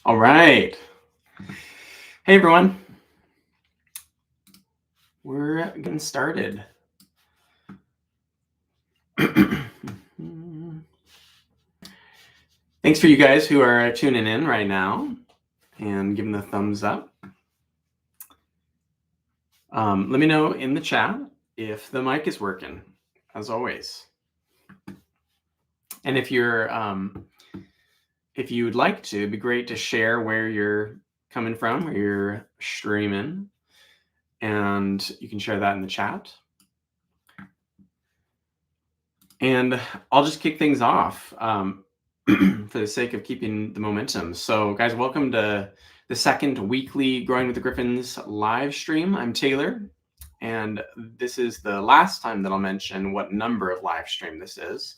All right. Hey, everyone. We're getting started. Thanks for you guys who are tuning in right now and giving the thumbs up. Let me know in the chat if the mic is working, as always. And if you're, if you would like to, it'd be great to share where you're coming from, where you're streaming, and you can share that in the chat. And I'll just kick things off for the sake of keeping the momentum. So, guys, welcome to the second weekly Growing with the Griffins live stream. I'm Taylor, and this is the last time that I'll mention what number of live stream this is.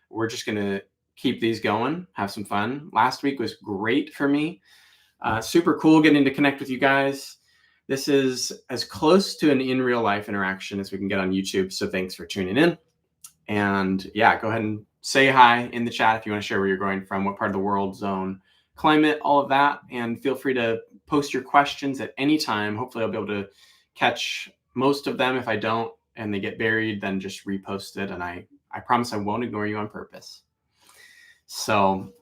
We're just going to keep these going, have some fun. Last week was great for me. Super cool getting to connect with you guys. This is as close to an in real life interaction as we can get on YouTube. So thanks for tuning in. And yeah, go ahead and say hi in the chat if you want to share where you're growing from, what part of the world, zone, climate, all of that. And feel free to post your questions at any time. Hopefully I'll be able to catch most of them. If I don't and they get buried, then just repost it. And I promise I won't ignore you on purpose. So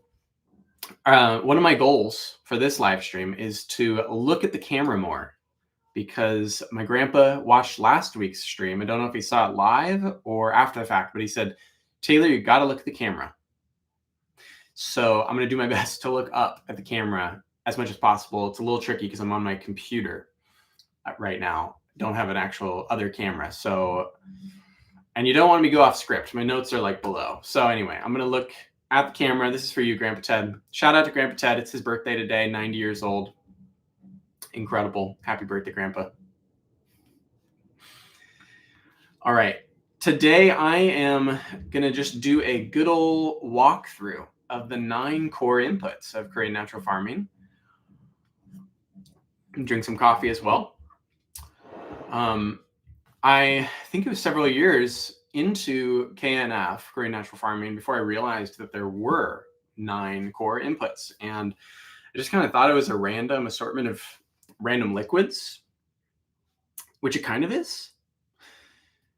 one of my goals for this live stream is to look at the camera more, because my grandpa watched last week's stream. I don't know if he saw it live or after the fact, but he said, Taylor, you got to look at the camera. So I'm going to do my best to look up at the camera as much as possible. It's a little tricky because I'm on my computer right now. Don't have an actual other camera. So, and you don't want me to go off script. My notes are like below. So anyway, I'm going to look at the camera. This is for you, Grandpa Ted. Shout out to Grandpa Ted. It's his birthday today, 90 years old. Incredible. Happy birthday, Grandpa. All right. Today, I am going to just do a good old walkthrough of the 9 core inputs of creating natural farming. And drink some coffee as well. I think it was several years into KNF, creating natural farming, before I realized that there were 9 core inputs. And I just kind of thought it was a random assortment of random liquids, which it kind of is.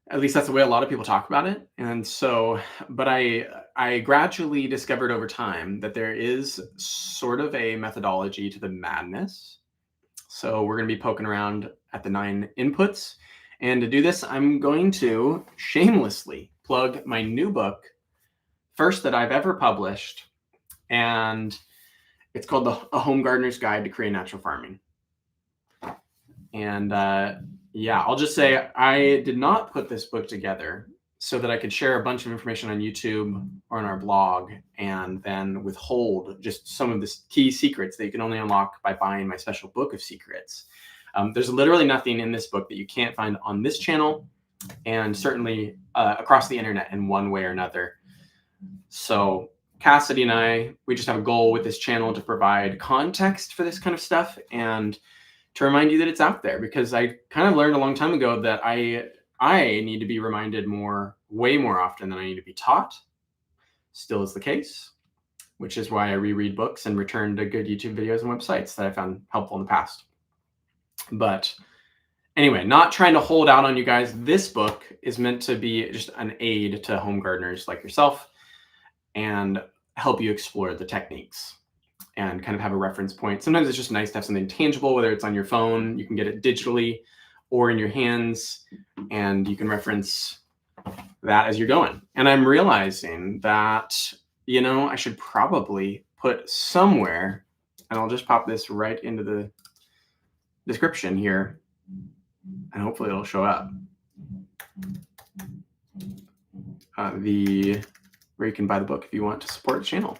At least that's the way a lot of people talk about it. And so, but I gradually discovered over time that there is sort of a methodology to the madness. So we're going to be poking around at the 9 inputs. And to do this, I'm going to shamelessly plug my new book, first that I've ever published. And it's called A Home Gardener's Guide to Creating Natural Farming. And yeah, I'll just say I did not put this book together so that I could share a bunch of information on YouTube or on our blog and then withhold just some of the key secrets that you can only unlock by buying my special book of secrets. There's literally nothing in this book that you can't find on this channel and certainly across the internet in one way or another. So Cassidy and I, we just have a goal with this channel to provide context for this kind of stuff and to remind you that it's out there, because I kind of learned a long time ago that I need to be reminded way more often than I need to be taught. Still is the case, which is why I reread books and return to good YouTube videos and websites that I found helpful in the past. But anyway, not trying to hold out on you guys. This book is meant to be just an aid to home gardeners like yourself and help you explore the techniques and kind of have a reference point. Sometimes it's just nice to have something tangible, whether it's on your phone, you can get it digitally, or in your hands, and you can reference that as you're going. And I'm realizing that, you know, I should probably put somewhere, and I'll just pop this right into the description here, and hopefully it'll show up. Where you can buy the book if you want to support the channel.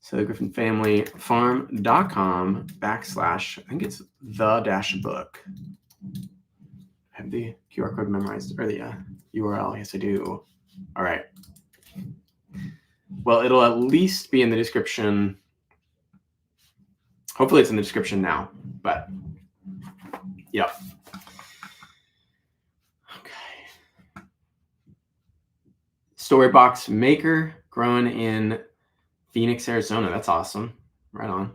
So griffinfamilyfarm.com / I think it's the-book. I have the QR code memorized, or the URL. Yes, I do. All right. Well, it'll at least be in the description. Hopefully it's in the description now, but yeah. Storybox Maker, growing in Phoenix, Arizona. That's awesome. Right on.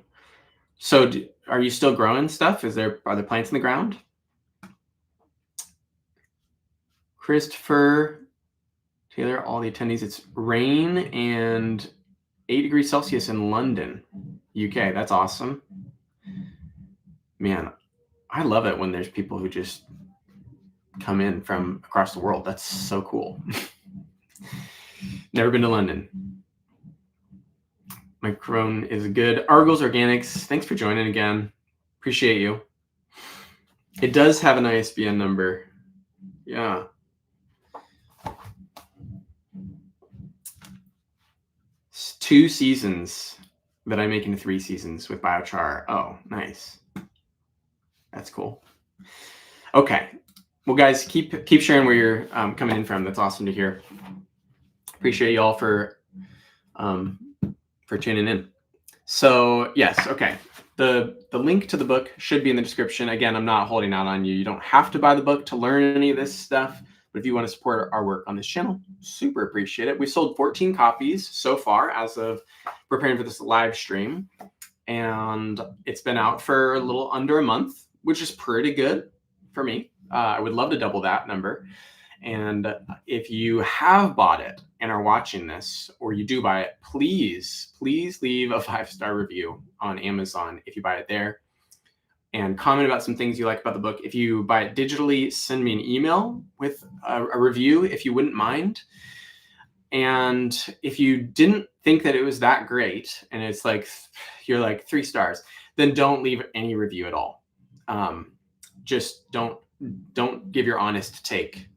So are you still growing stuff? Are there plants in the ground? Christopher Taylor, all the attendees. It's rain and 8 degrees Celsius in London, UK. That's awesome. Man, I love it when there's people who just come in from across the world. That's so cool. Never been to London. Microphone is good. Argos Organics, thanks for joining again. Appreciate you. It does have an ISBN number. Yeah. It's 2 seasons that I make into 3 seasons with biochar. Oh, nice. That's cool. Okay. Well, guys, keep sharing where you're coming in from. That's awesome to hear. Appreciate you all for tuning in. So yes, okay. The link to the book should be in the description. Again, I'm not holding out on you. You don't have to buy the book to learn any of this stuff. But if you want to support our work on this channel, super appreciate it. We sold 14 copies so far as of preparing for this live stream. And it's been out for a little under a month, which is pretty good for me. I would love to double that number. And if you have bought it and are watching this, or you do buy it, please leave a 5-star review on Amazon if you buy it there, and comment about some things you like about the book. If you buy it digitally, send me an email with a review if you wouldn't mind. And if you didn't think that it was that great, and it's like you're like 3 stars, then don't leave any review at all. Just don't give your honest take.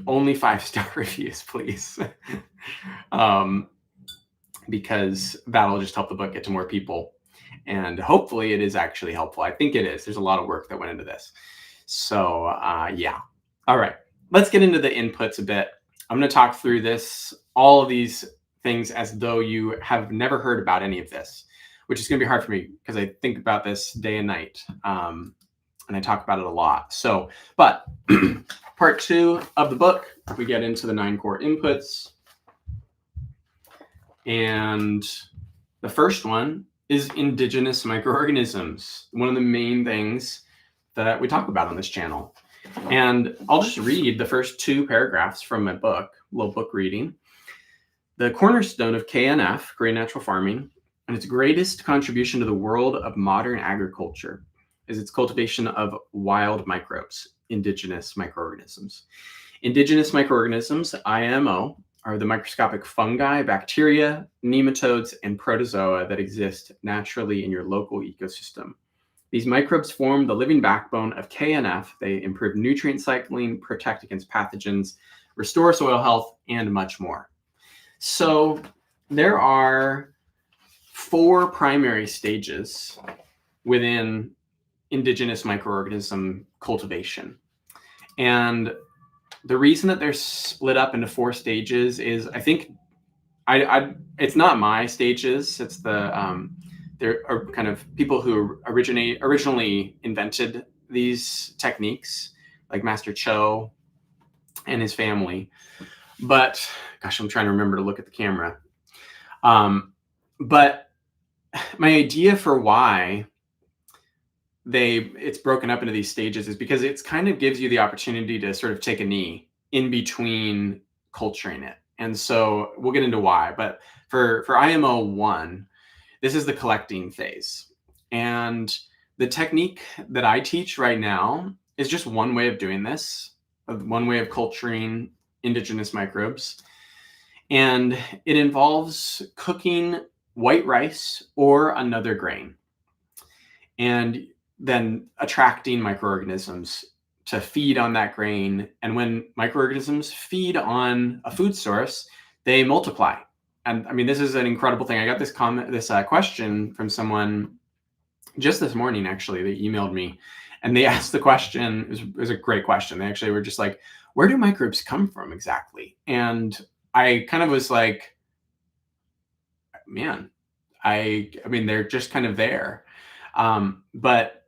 Only 5-star reviews, please. Because that'll just help the book get to more people. And hopefully it is actually helpful. I think it is. There's a lot of work that went into this. So yeah. All right. Let's get into the inputs a bit. I'm going to talk through all of these things as though you have never heard about any of this, which is going to be hard for me because I think about this day and night. And I talk about it a lot. So, but part 2 of the book, we get into the 9 core inputs. And the first one is indigenous microorganisms, one of the main things that we talk about on this channel. And I'll just read the first 2 paragraphs from my book, a little book reading. The cornerstone of KNF, Korean Natural Farming, and its greatest contribution to the world of modern agriculture is its cultivation of wild microbes, indigenous microorganisms. Indigenous microorganisms, IMO, are the microscopic fungi, bacteria, nematodes, and protozoa that exist naturally in your local ecosystem. These microbes form the living backbone of KNF. They improve nutrient cycling, protect against pathogens, restore soil health, and much more. So there are 4 primary stages within indigenous microorganism cultivation. And the reason that they're split up into 4 stages is, I think, it's not my stages. It's there are kind of people who originally invented these techniques, like Master Cho and his family. But gosh, I'm trying to remember to look at the camera. But my idea for why it's broken up into these stages is because it's kind of gives you the opportunity to sort of take a knee in between culturing it. And so we'll get into why, but for IMO 1, this is the collecting phase. And the technique that I teach right now is just one way of doing this, one way of culturing indigenous microbes. And it involves cooking white rice or another grain, and then attracting microorganisms to feed on that grain. And when microorganisms feed on a food source, they multiply. And I mean, this is an incredible thing. I got this question from someone just this morning, actually. They emailed me and they asked the question. It was a great question. They actually were just like, where do microbes come from exactly? And I kind of was like, man, I mean, they're just kind of there. But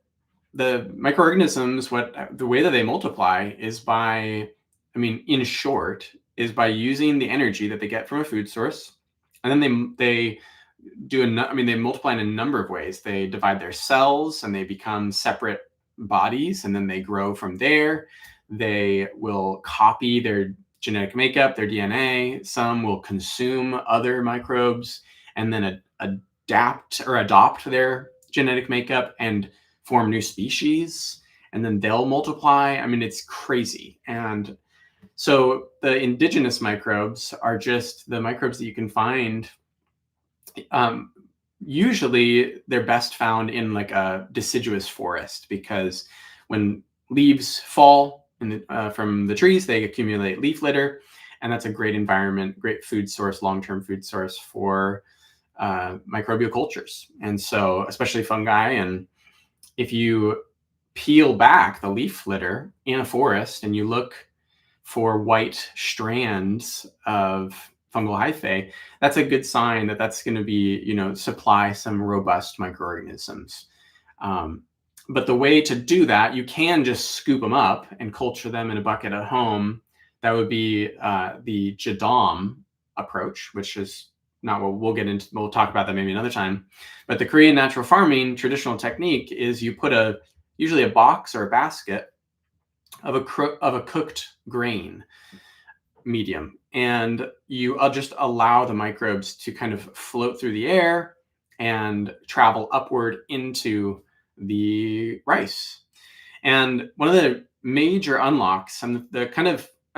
the microorganisms, the way that they multiply is by, I mean, in short, is by using the energy that they get from a food source, and then they they multiply in a number of ways. They divide their cells and they become separate bodies, and then they grow from there. They will copy their genetic makeup, their DNA. Some will consume other microbes and then adapt or adopt their genetic makeup and form new species. And then they'll multiply. I mean, it's crazy. And so the indigenous microbes are just the microbes that you can find. Usually they're best found in like a deciduous forest, because when leaves fall from the trees, they accumulate leaf litter, and that's a great environment, great food source, long-term food source for microbial cultures. And so especially fungi. And if you peel back the leaf litter in a forest and you look for white strands of fungal hyphae, that's a good sign that that's going to be, supply some robust microorganisms. But the way to do that, you can just scoop them up and culture them in a bucket at home. That would be the Jadam approach, which is not what we'll get into. We'll talk about that maybe another time. But the Korean natural farming traditional technique is you put usually a box or a basket of a cooked grain medium, and I'll just allow the microbes to kind of float through the air and travel upward into the rice. And one of the major unlocks, and I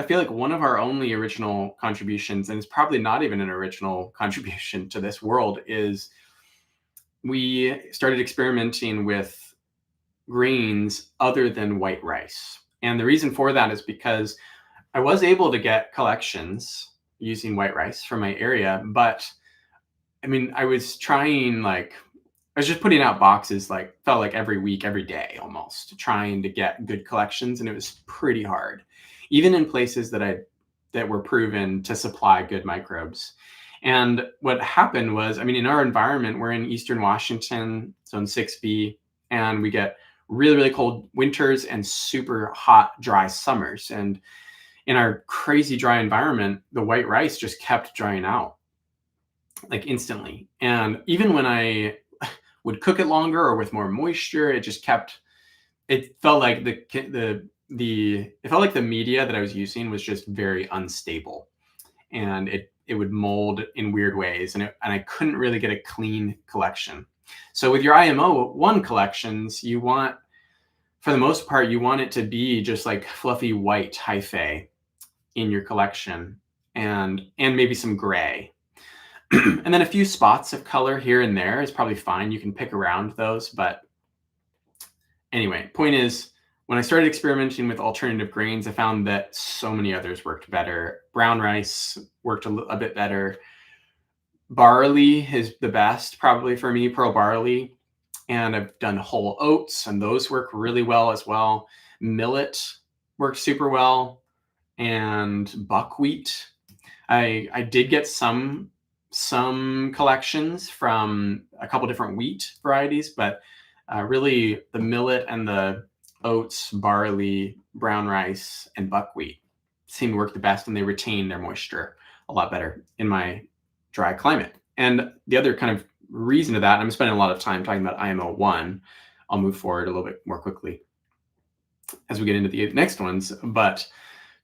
feel like one of our only original contributions, and it's probably not even an original contribution to this world, is we started experimenting with grains other than white rice. And the reason for that is because I was able to get collections using white rice from my area, but I mean, I was just putting out boxes, felt like every week, every day almost, trying to get good collections. And it was pretty hard, even in places that were proven to supply good microbes. And what happened was, I mean, in our environment, we're in Eastern Washington, zone 6B, and we get really, really cold winters and super hot, dry summers. And in our crazy dry environment, the white rice just kept drying out like instantly. And even when I would cook it longer or with more moisture, it felt like it felt like the media that I was using was just very unstable, and it would mold in weird ways, and I couldn't really get a clean collection. So with your IMO1 collections, for the most part, you want it to be just like fluffy white hyphae in your collection, and maybe some gray. And then a few spots of color here and there is probably fine. You can pick around those. But anyway, point is, when I started experimenting with alternative grains, I found that so many others worked better. Brown rice worked a bit better. Barley is the best probably for me, pearl barley. And I've done whole oats, and those work really well as well. Millet works super well, and buckwheat. I did get some collections from a couple different wheat varieties, but really the millet and the oats, barley, brown rice, and buckwheat seem to work the best, and they retain their moisture a lot better in my dry climate. And the other kind of reason to that, and I'm spending a lot of time talking about IMO1, I'll move forward a little bit more quickly as we get into the next ones. But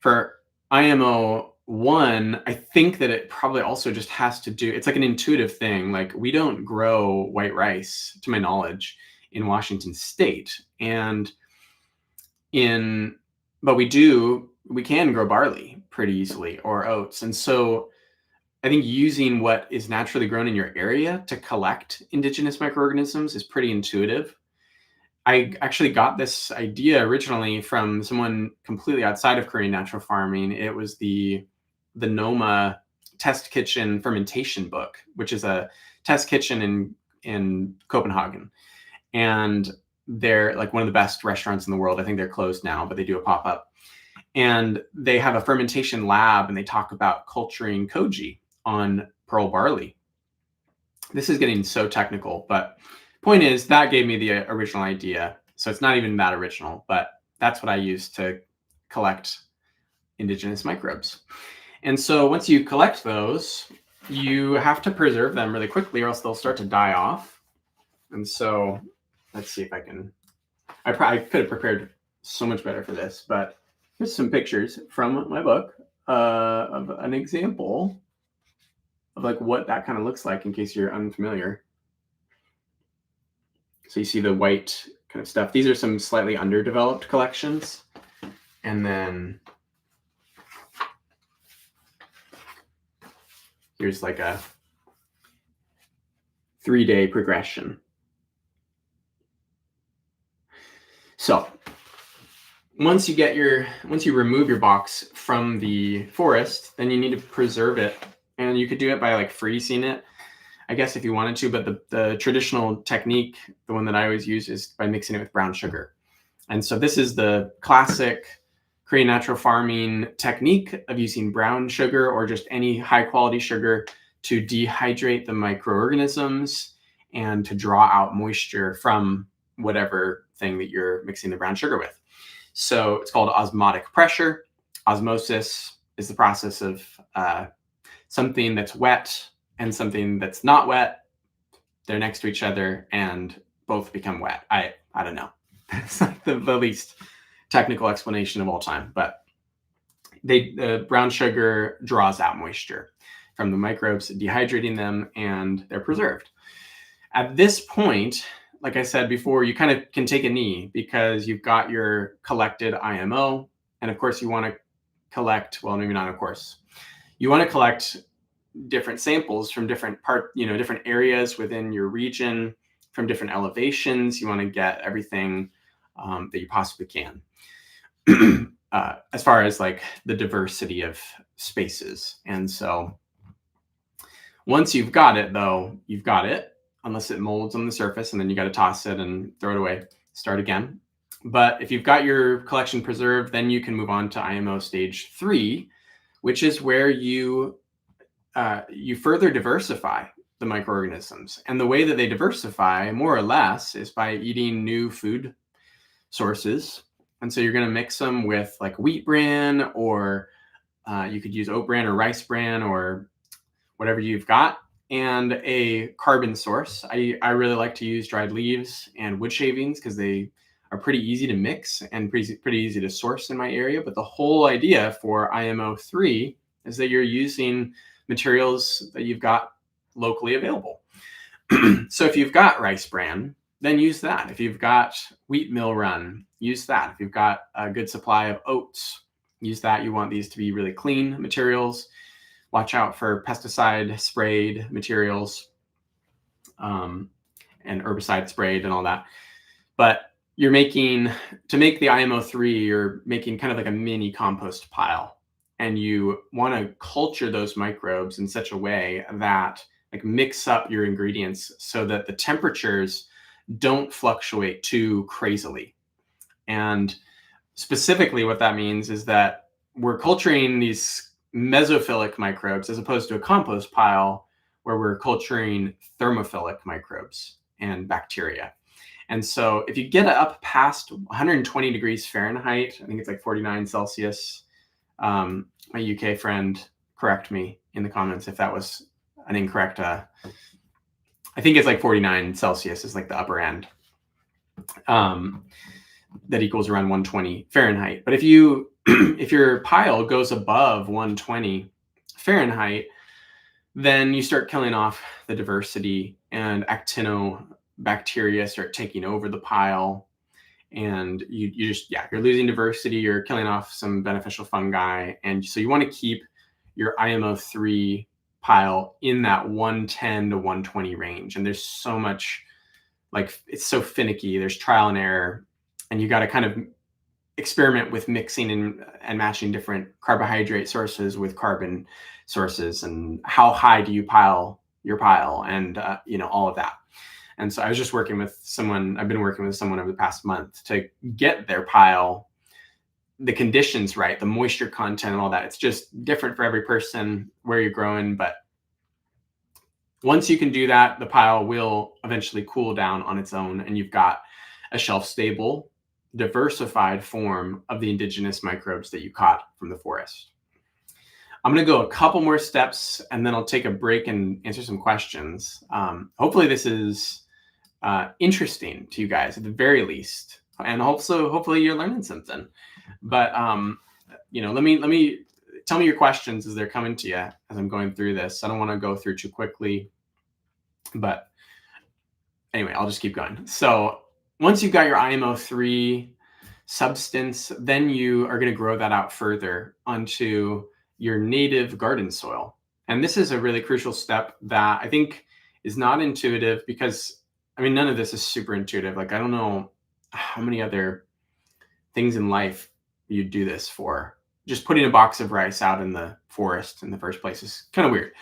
for IMO1, I think that it probably also just has to do, it's like an intuitive thing. Like, we don't grow white rice, to my knowledge, in Washington State. But we can grow barley pretty easily, or oats. And so I think using what is naturally grown in your area to collect indigenous microorganisms is pretty intuitive. I actually got this idea originally from someone completely outside of Korean natural farming. It was the Noma Test Kitchen fermentation book, which is a test kitchen in Copenhagen. And they're like one of the best restaurants in the world. I think they're closed now, but they do a pop-up. And they have a fermentation lab, and they talk about culturing koji on pearl barley. This is getting so technical, but point is, that gave me the original idea. So it's not even that original, but that's what I use to collect indigenous microbes. And so once you collect those, you have to preserve them really quickly or else they'll start to die off. And so let's see if I can, I could have prepared so much better for this, but here's some pictures from my book of an example of like what that kind of looks like in case you're unfamiliar. So you see the white kind of stuff. These are some slightly underdeveloped collections. And then here's like a 3-day progression. So once you remove your box from the forest, then you need to preserve it. And you could do it by like freezing it, I guess, if you wanted to, but the traditional technique, the one that I always use, is by mixing it with brown sugar. And so this is the classic Korean natural farming technique of using brown sugar or just any high quality sugar to dehydrate the microorganisms and to draw out moisture from whatever thing that you're mixing the brown sugar with. So it's called osmotic pressure. Osmosis is the process of something that's wet and something that's not wet. They're next to each other and both become wet. I don't know. It's like the least technical explanation of all time, but the brown sugar draws out moisture from the microbes, dehydrating them, and they're preserved. At this point, like I said before, you kind of can take a knee because you've got your collected IMO. And of course, you want to collect, well, maybe not, of course. You want to collect different samples from different different areas within your region, from different elevations. You want to get everything that you possibly can. As far as like the diversity of spaces. And so once you've got it, though, you've got it, unless it molds on the surface, and then you got to toss it and throw it away, start again. But if you've got your collection preserved, then you can move on to IMO stage 3, which is where you further diversify the microorganisms. And the way that they diversify, more or less, is by eating new food sources. And so you're going to mix them with like wheat bran, or you could use oat bran or rice bran or whatever you've got, and a carbon source. I really like to use dried leaves and wood shavings because they are pretty easy to mix and pretty easy to source in my area. But the whole idea for IMO 3 is that you're using materials that you've got locally available. So if you've got rice bran, then use that. If you've got wheat mill run, use that. If you've got a good supply of oats, use that. You want these to be really clean materials. Watch out for pesticide sprayed materials and herbicide sprayed and all that. But to make the IMO 3, you're making kind of like a mini compost pile. And you want to culture those microbes in such a way that like mix up your ingredients so that the temperatures don't fluctuate too crazily. And specifically what that means is that we're culturing these mesophilic microbes as opposed to a compost pile where we're culturing thermophilic microbes and bacteria. And so if you get up past 120 degrees Fahrenheit, I think it's like 49 Celsius, my UK friend, correct me in the comments if that was an incorrect, I think it's like 49 Celsius is like the upper end. That equals around 120 Fahrenheit. But if your pile goes above 120 Fahrenheit, then you start killing off the diversity and actinobacteria start taking over the pile. And you're losing diversity, you're killing off some beneficial fungi. And so you want to keep your IMO 3 pile in that 110 to 120 range. And there's so much, like, it's so finicky. There's trial and error. And you got to kind of experiment with mixing and matching different carbohydrate sources with carbon sources, and how high do you pile your pile, and all of that. And so I've been working with someone over the past month to get their pile, the conditions right, the moisture content and all that. It's just different for every person where you're growing. But once you can do that, the pile will eventually cool down on its own, and you've got a shelf-stable, diversified form of the indigenous microbes that you caught from the forest. I'm going to go a couple more steps and then I'll take a break and answer some questions. Hopefully this is interesting to you guys at the very least, and also hopefully you're learning something. But let me tell me your questions as they're coming to you as I'm going through this. I don't want to go through too quickly, but anyway, I'll just keep going. So once you've got your IMO3 substance, then you are going to grow that out further onto your native garden soil. And this is a really crucial step that I think is not intuitive, because none of this is super intuitive. Like, I don't know how many other things in life you'd do this for. Just putting a box of rice out in the forest in the first place is kind of weird.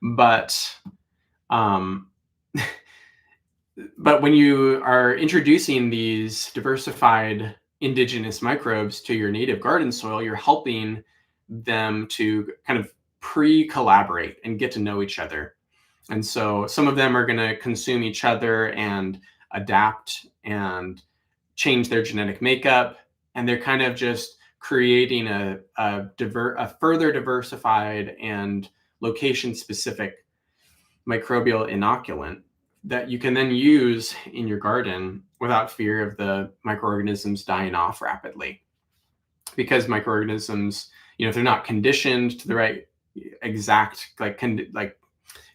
But but when you are introducing these diversified indigenous microbes to your native garden soil, you're helping them to kind of pre-collaborate and get to know each other. And so some of them are going to consume each other and adapt and change their genetic makeup. And they're kind of just creating a further diversified and location-specific microbial inoculant that you can then use in your garden without fear of the microorganisms dying off rapidly. Because microorganisms, if they're not conditioned to the right exact like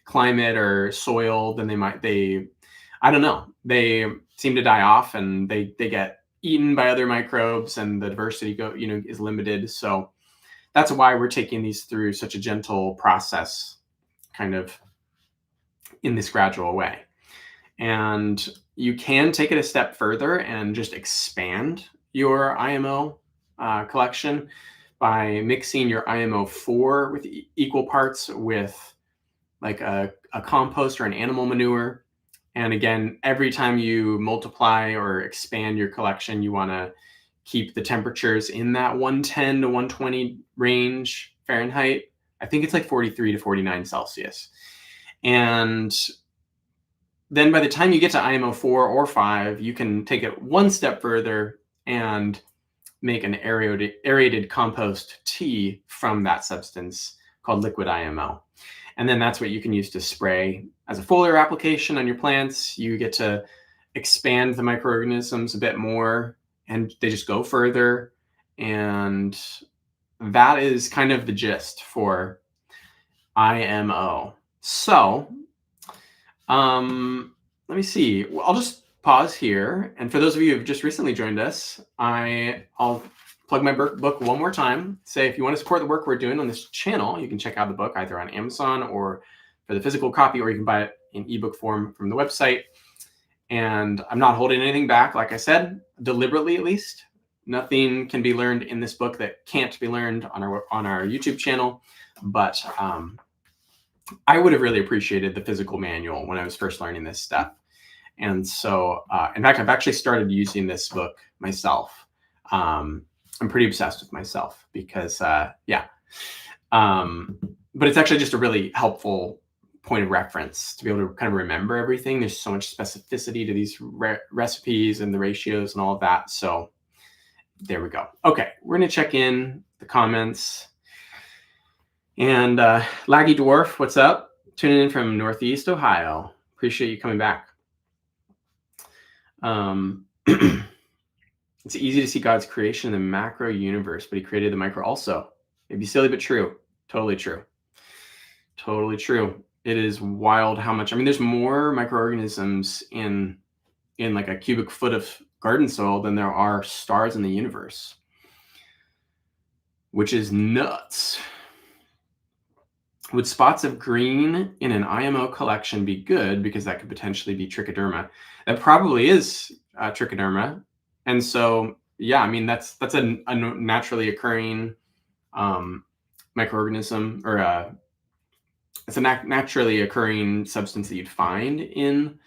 climate or soil, then they seem to die off, and they get eaten by other microbes, and the diversity is limited. So that's why we're taking these through such a gentle process, kind of in this gradual way. And you can take it a step further and just expand your IMO collection by mixing your IMO4 with equal parts with like a compost or an animal manure. And again, every time you multiply or expand your collection, you want to keep the temperatures in that 110 to 120 range Fahrenheit. I think it's like 43 to 49 Celsius. And then by the time you get to IMO4 or 5, you can take it one step further and make an aerated compost tea from that substance called liquid IMO. And then that's what you can use to spray as a foliar application on your plants. You get to expand the microorganisms a bit more, and they just go further. And that is kind of the gist for IMO. So let me see. I'll just pause here. And for those of you who have just recently joined us, I'll plug my book one more time. Say, if you want to support the work we're doing on this channel, you can check out the book either on Amazon or for the physical copy, or you can buy it in ebook form from the website. And I'm not holding anything back, like I said, deliberately at least. Nothing can be learned in this book that can't be learned on our YouTube channel. But I would have really appreciated the physical manual when I was first learning this stuff. And so, in fact, I've actually started using this book myself. I'm pretty obsessed with myself because, but it's actually just a really helpful point of reference to be able to kind of remember everything. There's so much specificity to these recipes and the ratios and all of that. So there we go. Okay, we're going to check in the comments. And Laggy Dwarf, what's up? Tuning in from Northeast Ohio. Appreciate you coming back. It's easy to see God's creation in the macro universe, but he created the micro also. It'd be silly, but true. Totally true. Totally true. It is wild how much, there's more microorganisms in like a cubic foot of garden soil than there are stars in the universe, which is nuts. Would spots of green in an IMO collection be good? Because that could potentially be trichoderma. That probably is trichoderma. And so, yeah, that's a naturally occurring microorganism, or it's a naturally occurring substance that you'd find in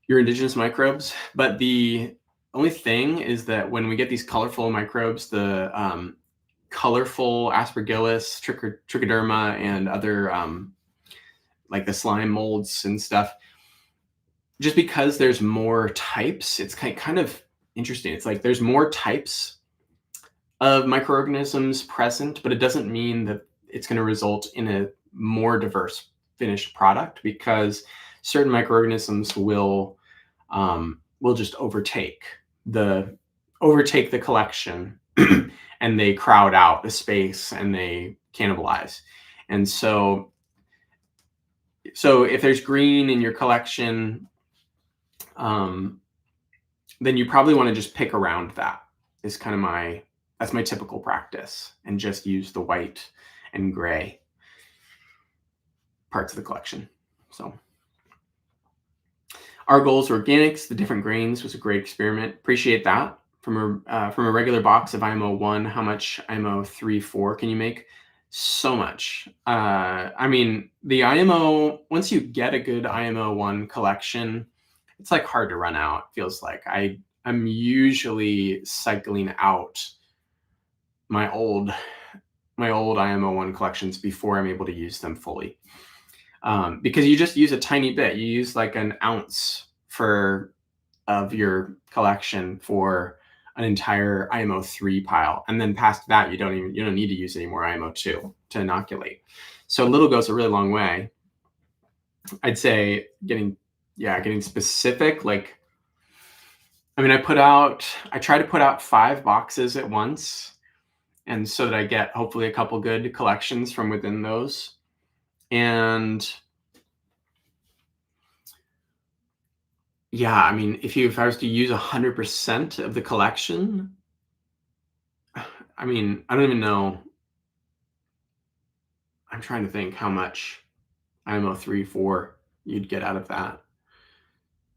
your indigenous microbes. But the only thing is that when we get these colorful microbes, the colorful Aspergillus, trichoderma, and other like the slime molds and stuff, just because there's more types, it's kind of interesting. It's like there's more types of microorganisms present, but it doesn't mean that it's going to result in a more diverse finished product, because certain microorganisms will just overtake the collection and they crowd out the space and they cannibalize. And so if there's green in your collection, um, then you probably want to just pick around that. Is kind of that's my typical practice, and just use the white and gray parts of the collection. So our goals were organics. The different grains was a great experiment. Appreciate that. From a regular box of IMO 1, how much IMO 3, 4 can you make? So much. I mean, the IMO, once you get a good IMO 1 collection, it's like hard to run out. Feels like I'm usually cycling out my old IMO 1 collections before I'm able to use them fully. Because you just use a tiny bit. You use like an ounce of your collection for an entire IMO 3 pile, and then past that you don't need to use any more IMO 2 to inoculate. So little goes a really long way. I'd say getting specific. Like, I mean, I try to put out 5 boxes at once, and so that I get hopefully a couple good collections from within those. And yeah, I mean, if I was to use 100% of the collection, I mean, I don't even know. I'm trying to think how much IMO 3, 4 you'd get out of that.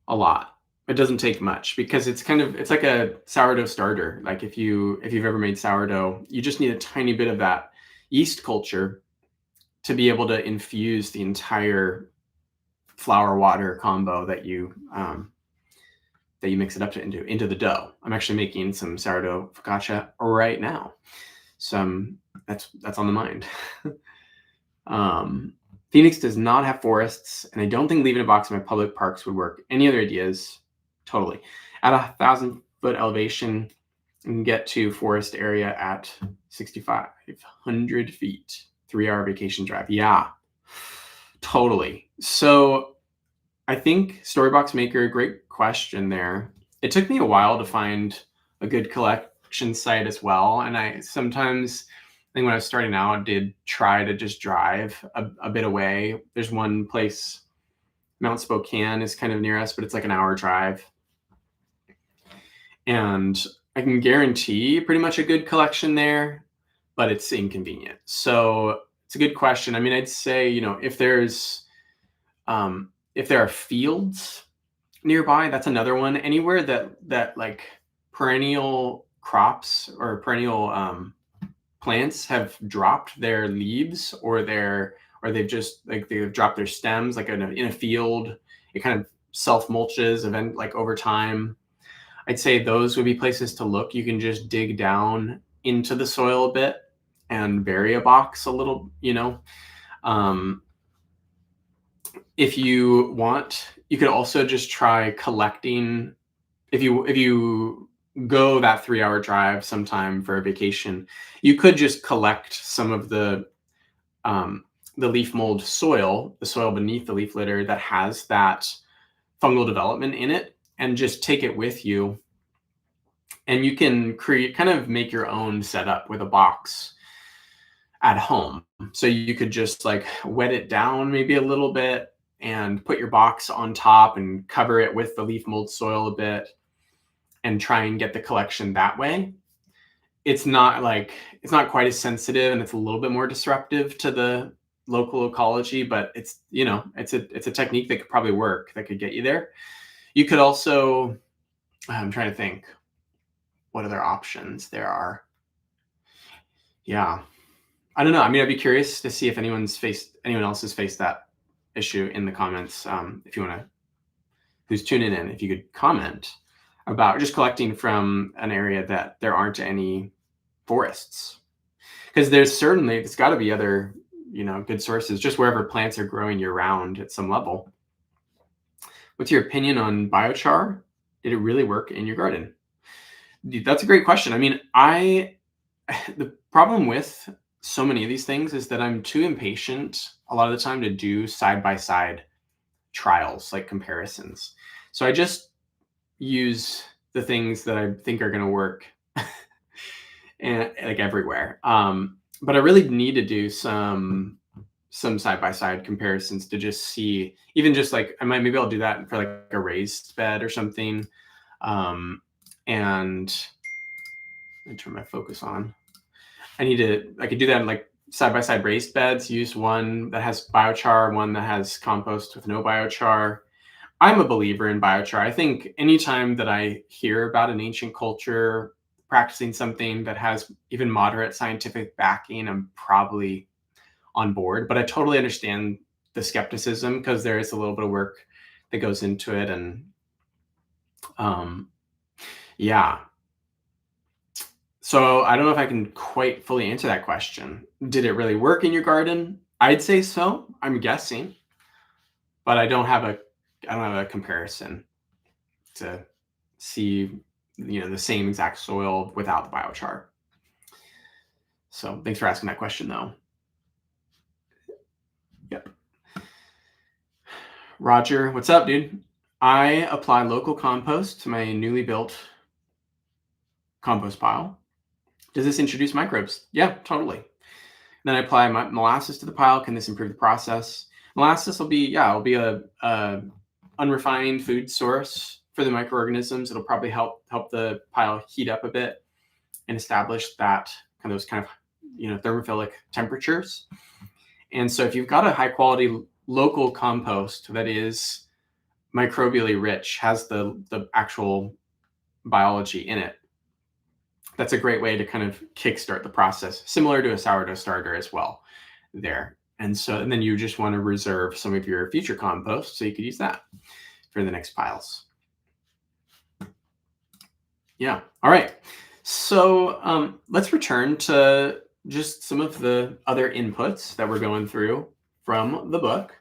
A lot. It doesn't take much, because it's like a sourdough starter. Like if you've ever made sourdough, you just need a tiny bit of that yeast culture to be able to infuse the entire flour water combo that you mix it up into the dough. I'm actually making some sourdough focaccia right now. So that's on the mind. Phoenix does not have forests, and I don't think leaving a box in my public parks would work. Any other ideas? Totally. At 1,000-foot elevation, you can get to forest area at 6,500 feet. 3-hour vacation drive. Yeah, totally. So I think Storybox Maker, great question there. It took me a while to find a good collection site as well. And I think when I was starting out, I did try to just drive a bit away. There's one place, Mount Spokane is kind of near us, but it's like an hour drive. And I can guarantee pretty much a good collection there, but it's inconvenient. So it's a good question. I mean, I'd say, if there are fields nearby, that's another one. Anywhere that like perennial crops or perennial plants have dropped their leaves, or they've dropped their stems, like in a field, it kind of self mulches like over time. I'd say those would be places to look. You can just dig down into the soil a bit and bury a box a little, if you want, you could also just try collecting. If you go that 3-hour drive sometime for a vacation, you could just collect some of the leaf mold soil, the soil beneath the leaf litter that has that fungal development in it, and just take it with you. And you can make your own setup with a box at home. So you could just like wet it down maybe a little bit and put your box on top and cover it with the leaf mold soil a bit and try and get the collection that way. It's not quite as sensitive, and it's a little bit more disruptive to the local ecology, but it's a technique that could probably work, that could get you there. You could also, I'm trying to think what other options there are. Yeah. I don't know. I mean, I'd be curious to see if anyone else has faced that issue in the comments. If you want to, who's tuning in, if you could comment about just collecting from an area that there aren't any forests, because there's got to be other, good sources just wherever plants are growing year round at some level. What's your opinion on biochar? Did it really work in your garden? That's a great question. I mean, the problem with so many of these things is that I'm too impatient a lot of the time to do side by side trials, like comparisons. So I just use the things that I think are going to work and like everywhere. But I really need to do some side by side comparisons to just see, even just like maybe I'll do that for like a raised bed or something. And let me turn my focus on. I could do that in like side by side raised beds, use one that has biochar, one that has compost with no biochar. I'm a believer in biochar. I think anytime that I hear about an ancient culture practicing something that has even moderate scientific backing, I'm probably on board. But I totally understand the skepticism because there is a little bit of work that goes into it. And yeah. So I don't know if I can quite fully answer that question. Did it really work in your garden? I'd say so. I'm guessing, but I don't have a comparison to see, the same exact soil without the biochar. So thanks for asking that question, though. Yep. Roger, what's up, dude? I apply local compost to my newly built compost pile. Does this introduce microbes? Yeah, totally. Then I apply my molasses to the pile. Can this improve the process? Molasses will be a unrefined food source for the microorganisms. It'll probably help the pile heat up a bit and establish those kind of thermophilic temperatures. And so if you've got a high quality local compost that is microbially rich, has the actual biology in it, that's a great way to kind of kickstart the process, similar to a sourdough starter as well there. And then you just want to reserve some of your future compost so you could use that for the next piles. Yeah. All right. So let's return to just some of the other inputs that we're going through from the book.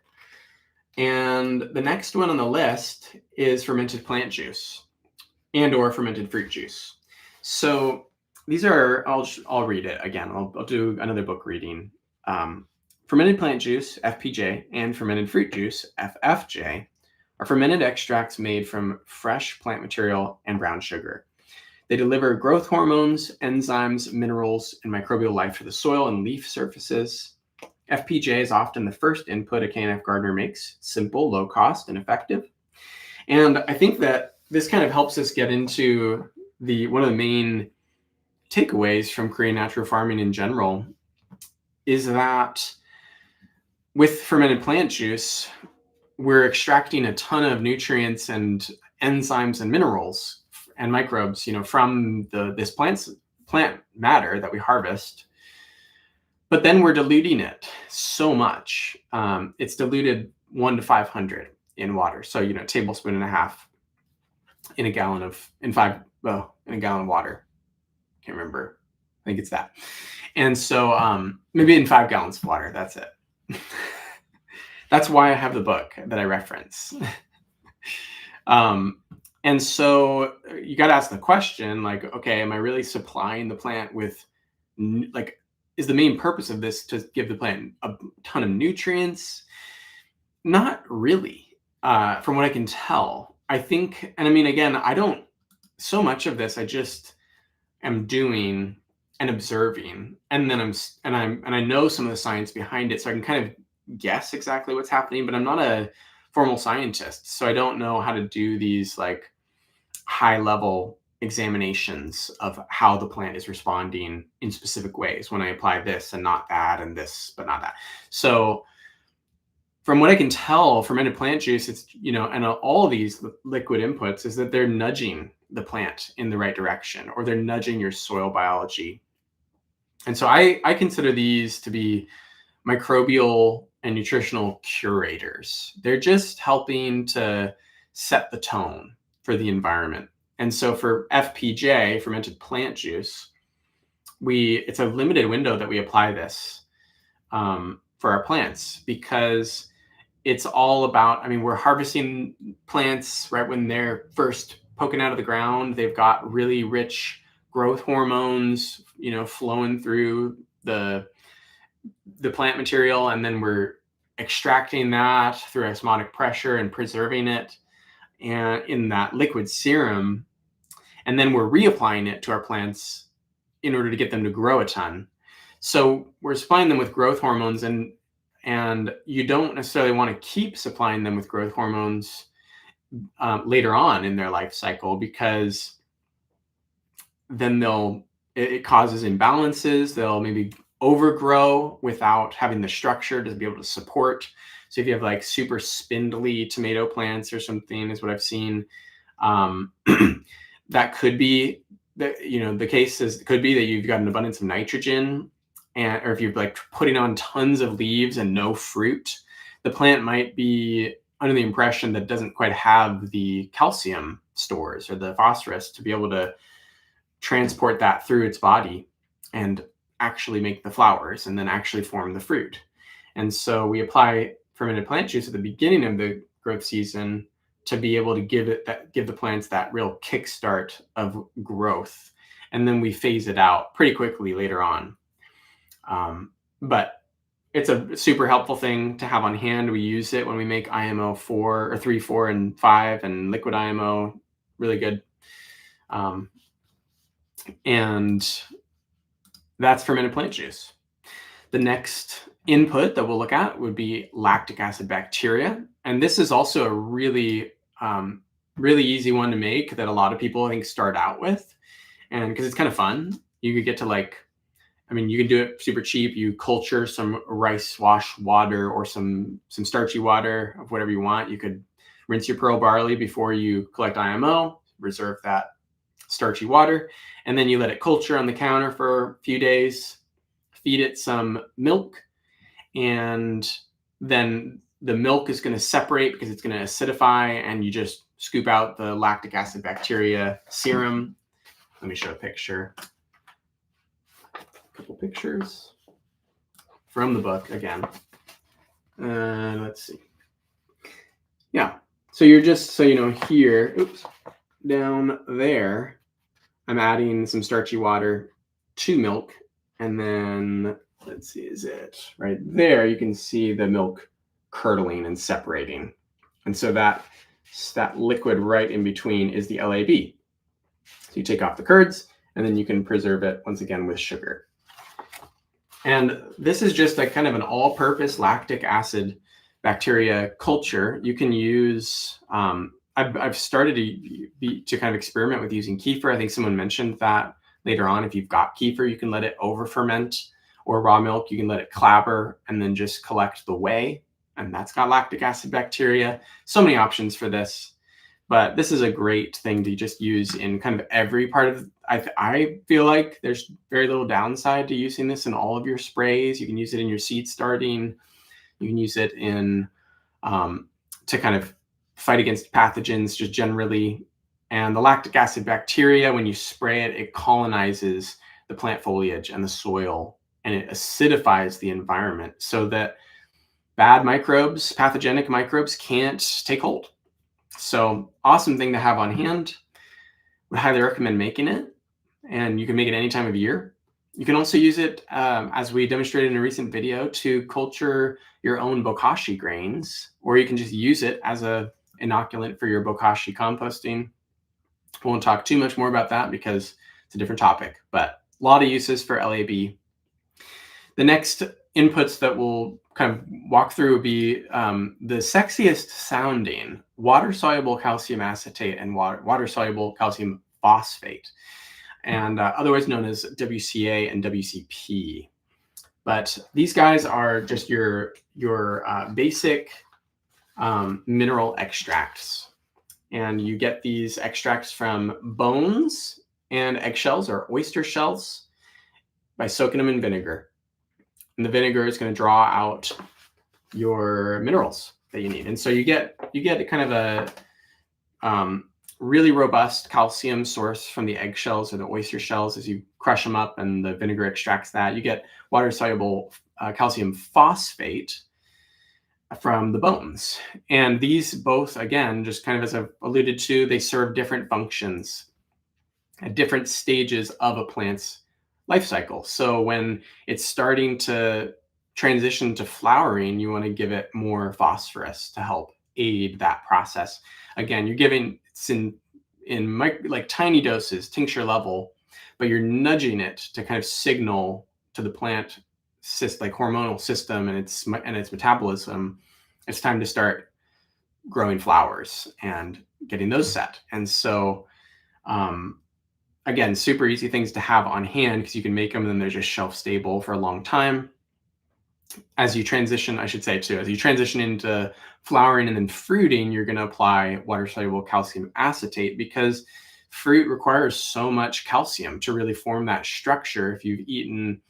And the next one on the list is fermented plant juice or fermented fruit juice. So these are, I'll read it again. I'll do another book reading. Fermented plant juice, FPJ, and fermented fruit juice, FFJ, are fermented extracts made from fresh plant material and brown sugar. They deliver growth hormones, enzymes, minerals, and microbial life to the soil and leaf surfaces. FPJ is often the first input a KNF gardener makes, simple, low cost, and effective. And I think that this kind of helps us get into one of the main takeaways from Korean natural farming in general is that with fermented plant juice, we're extracting a ton of nutrients and enzymes and minerals and microbes, from this plant matter that we harvest. But then we're diluting it so much. It's diluted 1 to 500 in water. So, tablespoon and a half in a gallon of water. Can't remember. I think it's that. And so maybe in 5 gallons of water. That's it. That's why I have the book that I reference. And so you got to ask the question, like, okay, am I really supplying the plant with, is the main purpose of this to give the plant a ton of nutrients? Not really, from what I can tell. I think, and I mean, again, so much of this I just am doing and observing, and then I know some of the science behind it, so I can kind of guess exactly what's happening, but I'm not a formal scientist, so I don't know how to do these like high level examinations of how the plant is responding in specific ways when I apply this and not that, and this but not that. So from what I can tell, fermented plant juice, it's, and all of these liquid inputs is that they're nudging the plant in the right direction, or they're nudging your soil biology. And so I consider these to be microbial and nutritional curators. They're just helping to set the tone for the environment. And so for FPJ, fermented plant juice, it's a limited window that we apply this for our plants, because it's all about, we're harvesting plants right when they're first poking out of the ground. They've got really rich growth hormones, flowing through the the plant material, and then we're extracting that through osmotic pressure and preserving it and in that liquid serum, and then we're reapplying it to our plants in order to get them to grow a ton. So we're supplying them with growth hormones, and you don't necessarily want to keep supplying them with growth hormones later on in their life cycle, because then it causes imbalances. They'll maybe overgrow without having the structure to be able to support. So if you have like super spindly tomato plants or something, is what I've seen, that could be the case. Could be that you've got an abundance of nitrogen, or if you're like putting on tons of leaves and no fruit, the plant might be under the impression that it doesn't quite have the calcium stores or the phosphorus to be able to transport that through its body and actually make the flowers and then actually form the fruit. And so we apply fermented plant juice at the beginning of the growth season to be able to give the plants that real kickstart of growth, and then we phase it out pretty quickly later on. But it's a super helpful thing to have on hand. We use it when we make IMO 4 or 3, 4, and 5, and liquid IMO, really good. And that's fermented plant juice. The next input that we'll look at would be lactic acid bacteria. And this is also a really, really easy one to make that a lot of people, I think, start out with. And because it's kind of fun, you could get to you can do it super cheap. You culture some rice wash water or some starchy water of whatever you want. You could rinse your pearl barley before you collect IMO, reserve that starchy water, and then you let it culture on the counter for a few days, feed it some milk, and then the milk is going to separate because it's going to acidify, and you just scoop out the lactic acid bacteria serum. Let me show a picture. A couple pictures from the book again. Let's see. Yeah. So you're just, here, down there, I'm adding some starchy water to milk, and then let's see, is it right there? You can see the milk curdling and separating, and so that liquid right in between is the LAB. So you take off the curds, and then you can preserve it once again with sugar. And this is just like kind of an all-purpose lactic acid bacteria culture. You can use. I've started to kind of experiment with using kefir. I think someone mentioned that later on, if you've got kefir, you can let it over ferment, or raw milk, you can let it clabber and then just collect the whey. And that's got lactic acid bacteria. So many options for this, but this is a great thing to just use in kind of every part of, I feel like there's very little downside to using this in all of your sprays. You can use it in your seed starting. You can use it in, to kind of fight against pathogens just generally. And the lactic acid bacteria, when you spray it, it colonizes the plant foliage and the soil, and it acidifies the environment so that bad microbes, pathogenic microbes, can't take hold. So awesome thing to have on hand. Would highly recommend making it, and you can make it any time of year. You can also use it, as we demonstrated in a recent video, to culture your own bokashi grains, or you can just use it as a inoculant for your bokashi composting. I won't talk too much more about that because it's a different topic, but a lot of uses for LAB. The next inputs that we'll kind of walk through would be the sexiest sounding water-soluble calcium acetate and water-soluble calcium phosphate, and otherwise known as WCA and WCP. But these guys are just your basic mineral extracts. And you get these extracts from bones and eggshells or oyster shells by soaking them in vinegar. And the vinegar is going to draw out your minerals that you need. And so you get kind of a really robust calcium source from the eggshells or the oyster shells as you crush them up and the vinegar extracts that. You get water-soluble calcium phosphate from the bones. And these both, again, just kind of as I've alluded to, they serve different functions at different stages of a plant's life cycle. So when it's starting to transition to flowering, you want to give it more phosphorus to help aid that process. Again, you're giving it's in like tiny doses, tincture level, but you're nudging it to kind of signal to the plant like hormonal system and its metabolism. It's time to start growing flowers and getting those set. And so, again, super easy things to have on hand because you can make them and then they're just shelf stable for a long time. As you transition, I should say too, as you transition into flowering and then fruiting, you're going to apply water-soluble calcium acetate because fruit requires so much calcium to really form that structure. If you've eaten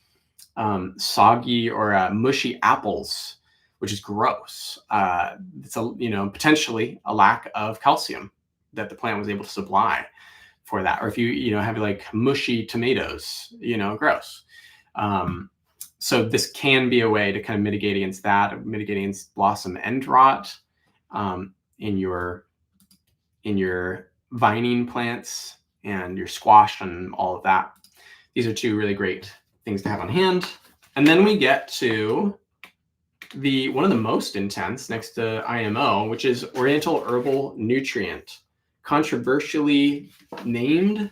soggy or mushy apples, which is gross, it's potentially a lack of calcium that the plant was able to supply for that. Or if you have like mushy tomatoes, gross. So this can be a way to kind of mitigate against that, mitigate against blossom end rot in your vining plants and your squash and all of that. These are two really great things to have on hand. And then we get to one of the most intense next to IMO, which is Oriental Herbal Nutrient. Controversially named.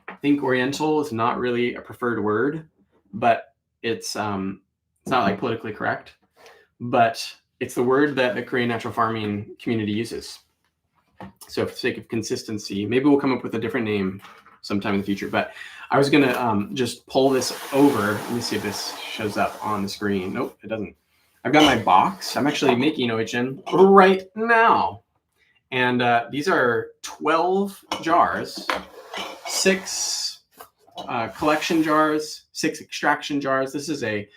I think Oriental is not really a preferred word, but it's not like politically correct, but it's the word that the Korean natural farming community uses. So for the sake of consistency, maybe we'll come up with a different name sometime in the future, but I was going to just pull this over. Let me see if this shows up on the screen. Nope, it doesn't. I've got my box. I'm actually making Oichin right now. And these are 12 jars, 6 collection jars, 6 extraction jars. This is a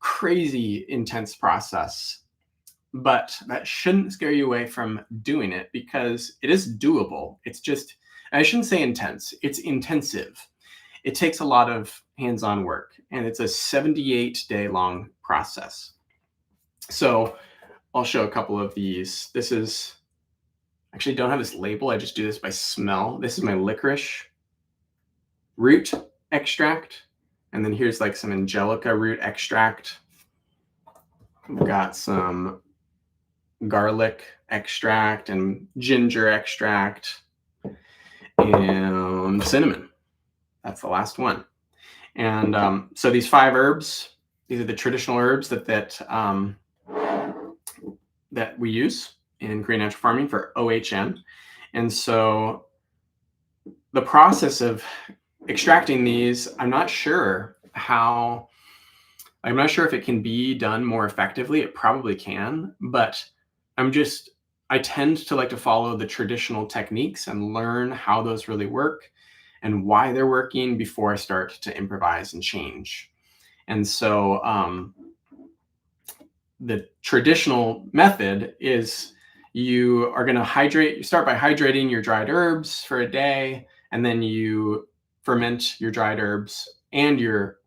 crazy intense process, but that shouldn't scare you away from doing it because it is doable. It's just, I shouldn't say intense, it's intensive. It takes a lot of hands-on work and it's a 78-day long process. So I'll show a couple of these. This is, actually don't have this label. I just do this by smell. This is my licorice root extract. And then here's like some angelica root extract. We've got some garlic extract and ginger extract and cinnamon. That's the last one. And so these 5 herbs, these are the traditional herbs that we use in Korean natural farming for OHN. And so the process of extracting these, I'm not sure if it can be done more effectively. It probably can, but I tend to like to follow the traditional techniques and learn how those really work and why they're working before I start to improvise and change. And so the traditional method is you are going to hydrate. You start by hydrating your dried herbs for a day, and then you ferment your dried herbs and your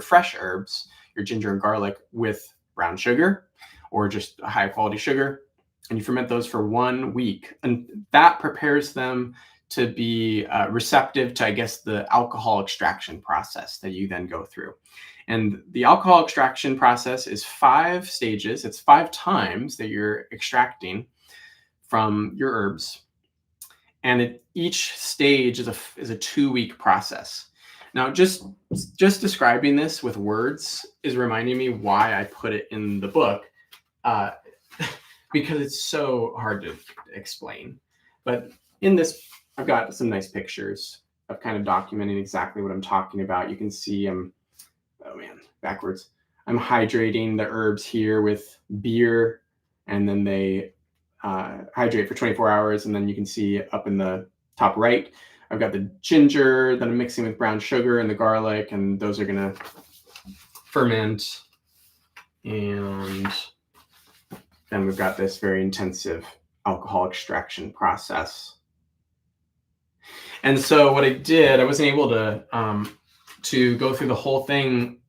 fresh herbs, your ginger and garlic, with brown sugar or just a high quality sugar. And you ferment those for 1 week. And that prepares them to be receptive to, I guess, the alcohol extraction process that you then go through. And the alcohol extraction process is 5 stages. It's 5 times that you're extracting from your herbs. And each stage is a 2-week process. Now, just describing this with words is reminding me why I put it in the book, because it's so hard to explain. But in this, I've got some nice pictures of kind of documenting exactly what I'm talking about. You can see backwards. I'm hydrating the herbs here with beer, and then they hydrate for 24 hours. And then you can see up in the top right, I've got the ginger that I'm mixing with brown sugar and the garlic, and those are going to ferment. And then we've got this very intensive alcohol extraction process. And so what I did, I wasn't able to go through the whole thing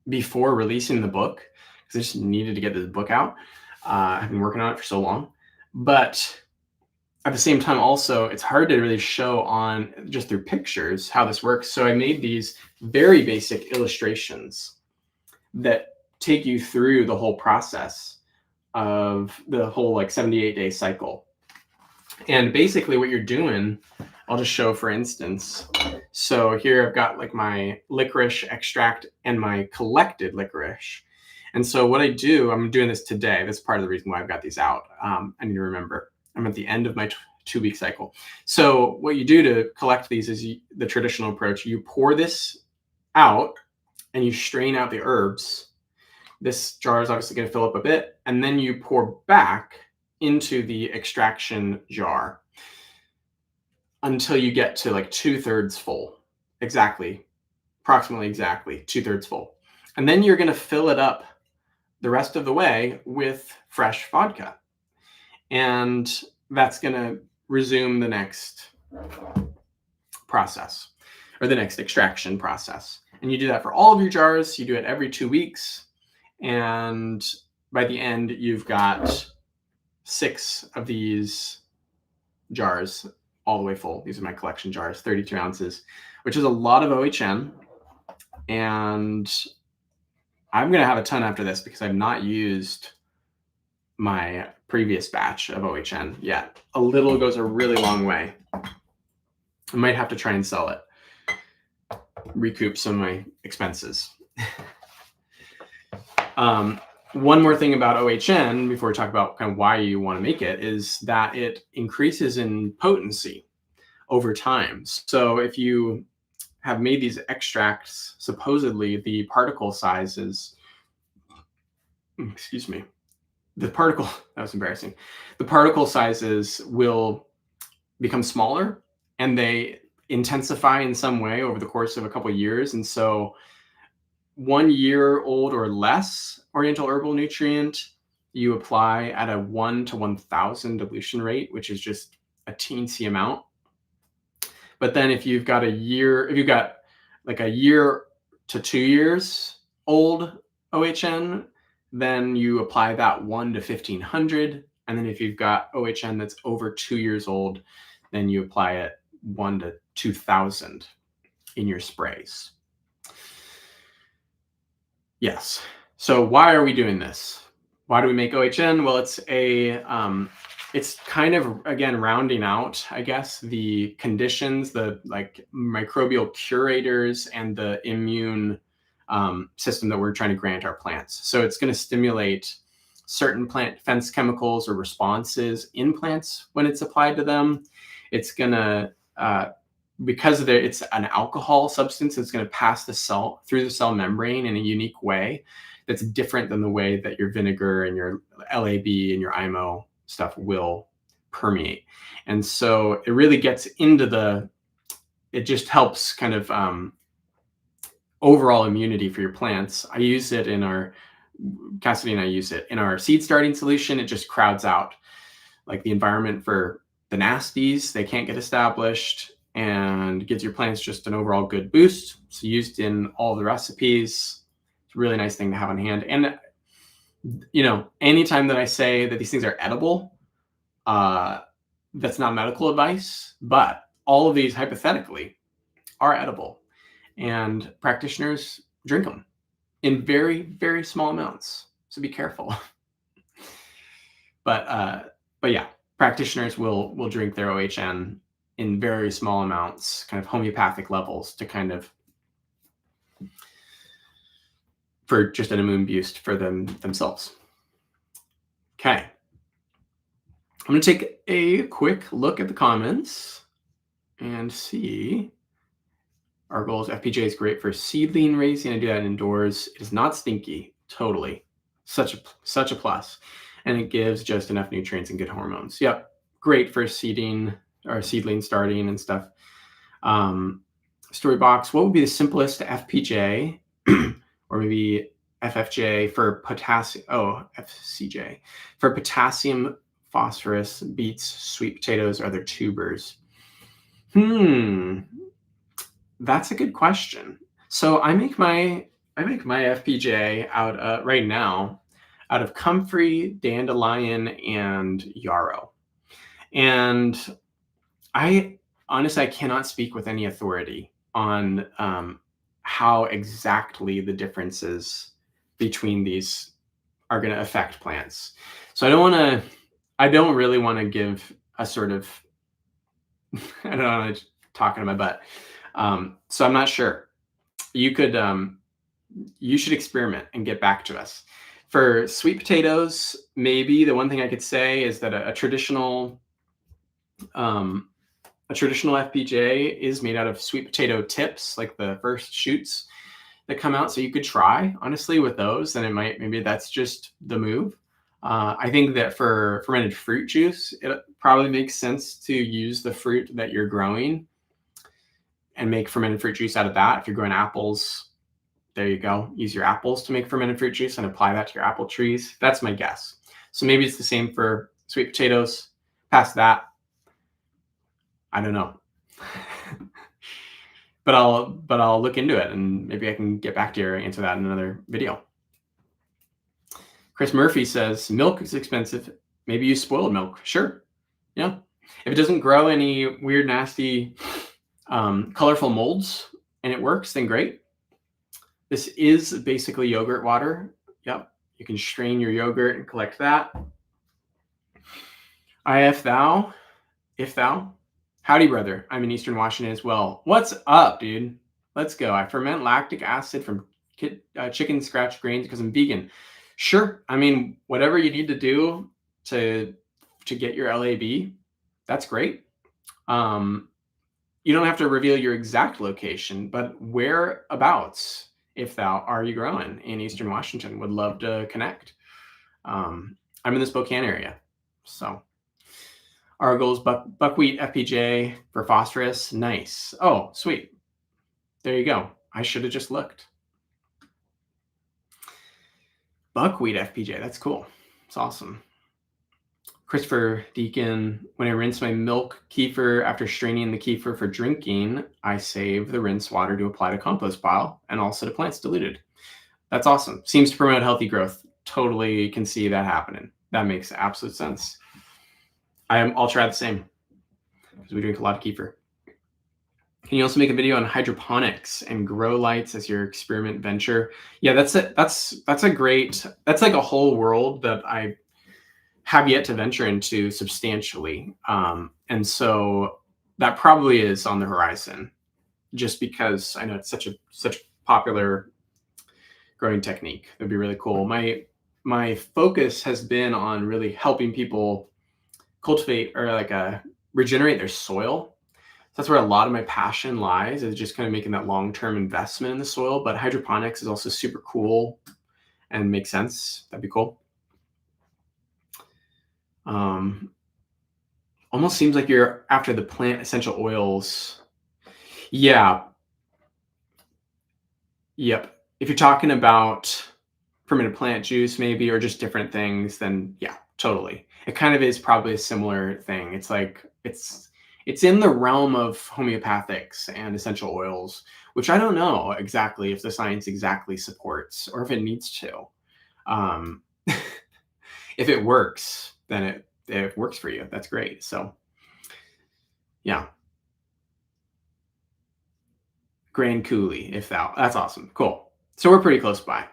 before releasing the book because I just needed to get this book out. I've been working on it for so long, but at the same time, also, it's hard to really show on just through pictures how this works. So I made these very basic illustrations that take you through the whole process of the whole like 78-day cycle. And basically what you're doing, I'll just show for instance. So here I've got like my licorice extract and my collected licorice. And so what I do, I'm doing this today. That's part of the reason why I've got these out. I need to remember, I'm at the end of my 2-week cycle. So what you do to collect these is the traditional approach. You pour this out and you strain out the herbs. This jar is obviously going to fill up a bit, and then you pour back into the extraction jar until you get to like 2/3 full. Approximately exactly 2/3 full. And then you're going to fill it up the rest of the way with fresh vodka. And that's going to resume the next process, or the next extraction process. And you do that for all of your jars. You do it every 2 weeks. And by the end, you've got 6 of these jars all the way full. These are my collection jars, 32 ounces, which is a lot of OHN. And I'm going to have a ton after this because I've not used my previous batch of OHN yet. A little goes a really long way. I might have to try and sell it, recoup some of my expenses. One more thing about OHN before we talk about kind of why you want to make it is that it increases in potency over time. So if you have made these extracts, supposedly the particle sizes, that was embarrassing. The particle sizes will become smaller and they intensify in some way over the course of a couple of years. And so 1 year old or less Oriental herbal nutrient, you apply at a 1 to 1,000 dilution rate, which is just a teensy amount. But then if you've got like a year to 2 years old OHN, then you apply that 1 to 1,500. And then if you've got OHN that's over 2 years old, then you apply it 1 to 2,000 in your sprays. Yes. So why are we doing this? Why do we make OHN? Well, it's kind of, again, rounding out, I guess, the conditions, the like microbial curators and the immune system that we're trying to grant our plants. So it's going to stimulate certain plant defense chemicals or responses in plants when it's applied to them. It's going to, because it's an alcohol substance, it's going to pass through the cell membrane in a unique way that's different than the way that your vinegar and your LAB and your IMO stuff will permeate. And so it really gets into it just helps kind of overall immunity for your plants. Cassidy and I use it in our seed starting solution. It just crowds out like the environment for the nasties. They can't get established and gives your plants just an overall good boost. It's used in all the recipes. It's a really nice thing to have on hand. And, anytime that I say that these things are edible, that's not medical advice, but all of these hypothetically are edible, and practitioners drink them in very, very small amounts. So be careful. But yeah, practitioners will drink their OHN in very small amounts, kind of homeopathic levels, to kind of for just an immune boost for themselves. Okay. I'm going to take a quick look at the comments and see. Our goal is FPJ is great for seedling raising. I do that indoors. It is not stinky. Totally. Such a plus. And it gives just enough nutrients and good hormones. Yep. Great for seeding or seedling starting and stuff. Storybox, what would be the simplest FPJ or maybe FFJ for potassium? Oh, FCJ. For potassium, phosphorus, beets, sweet potatoes, or other tubers? That's a good question. So I make my FPJ out right now out of comfrey, dandelion, and yarrow. And I honestly cannot speak with any authority on how exactly the differences between these are going to affect plants. So I don't really want to give a sort of, I don't know, talking to my butt. So I'm not sure. You could, you should experiment and get back to us. For sweet potatoes, maybe the one thing I could say is that a traditional FPJ is made out of sweet potato tips, like the first shoots that come out. So you could try honestly with those, and maybe that's just the move. I think that for fermented fruit juice, it probably makes sense to use the fruit that you're growing and make fermented fruit juice out of that. If you're growing apples, there you go. Use your apples to make fermented fruit juice and apply that to your apple trees. That's my guess. So maybe it's the same for sweet potatoes. Past that, I don't know. but I'll look into it, and maybe I can get back to you or answer that in another video. Chris Murphy says, milk is expensive. Maybe use spoiled milk. Sure. Yeah. If it doesn't grow any weird, nasty, colorful molds and it works, then great. This is basically yogurt water. Yep. You can strain your yogurt and collect that. If thou. Howdy, brother. I'm in Eastern Washington as well. What's up, dude? Let's go. I ferment lactic acid from chicken scratch grains because I'm vegan. Sure. I mean, whatever you need to do to get your LAB, that's great. You don't have to reveal your exact location, but whereabouts, if thou, are you growing in Eastern Washington? Would love to connect. I'm in the Spokane area, so. Our goal is buckwheat FPJ for phosphorus. Nice. Oh, sweet. There you go. I should have just looked. Buckwheat FPJ. That's cool. It's awesome. Christopher Deacon, when I rinse my milk kefir after straining the kefir for drinking, I save the rinse water to apply to compost pile and also to plants diluted. That's awesome. Seems to promote healthy growth. Totally can see that happening. That makes absolute sense. I'll try the same because we drink a lot of kefir. Can you also make a video on hydroponics and grow lights as your experiment venture? Yeah, that's like a whole world that I have yet to venture into substantially. And so that probably is on the horizon, just because I know it's such popular growing technique. That'd be really cool. My focus has been on really helping people cultivate or regenerate their soil. That's where a lot of my passion lies, is just kind of making that long-term investment in the soil. But hydroponics is also super cool and makes sense. That'd be cool. Almost seems like you're after the plant essential oils. Yeah. Yep. If you're talking about fermented plant juice, maybe, or just different things, then yeah, totally. It kind of is probably a similar thing. It's like it's in the realm of homeopathics and essential oils, which I don't know exactly if the science exactly supports or if it needs to. If it works, then it works for you. That's great. So yeah. Grand Coulee, if thou. That's awesome. Cool. So we're pretty close by.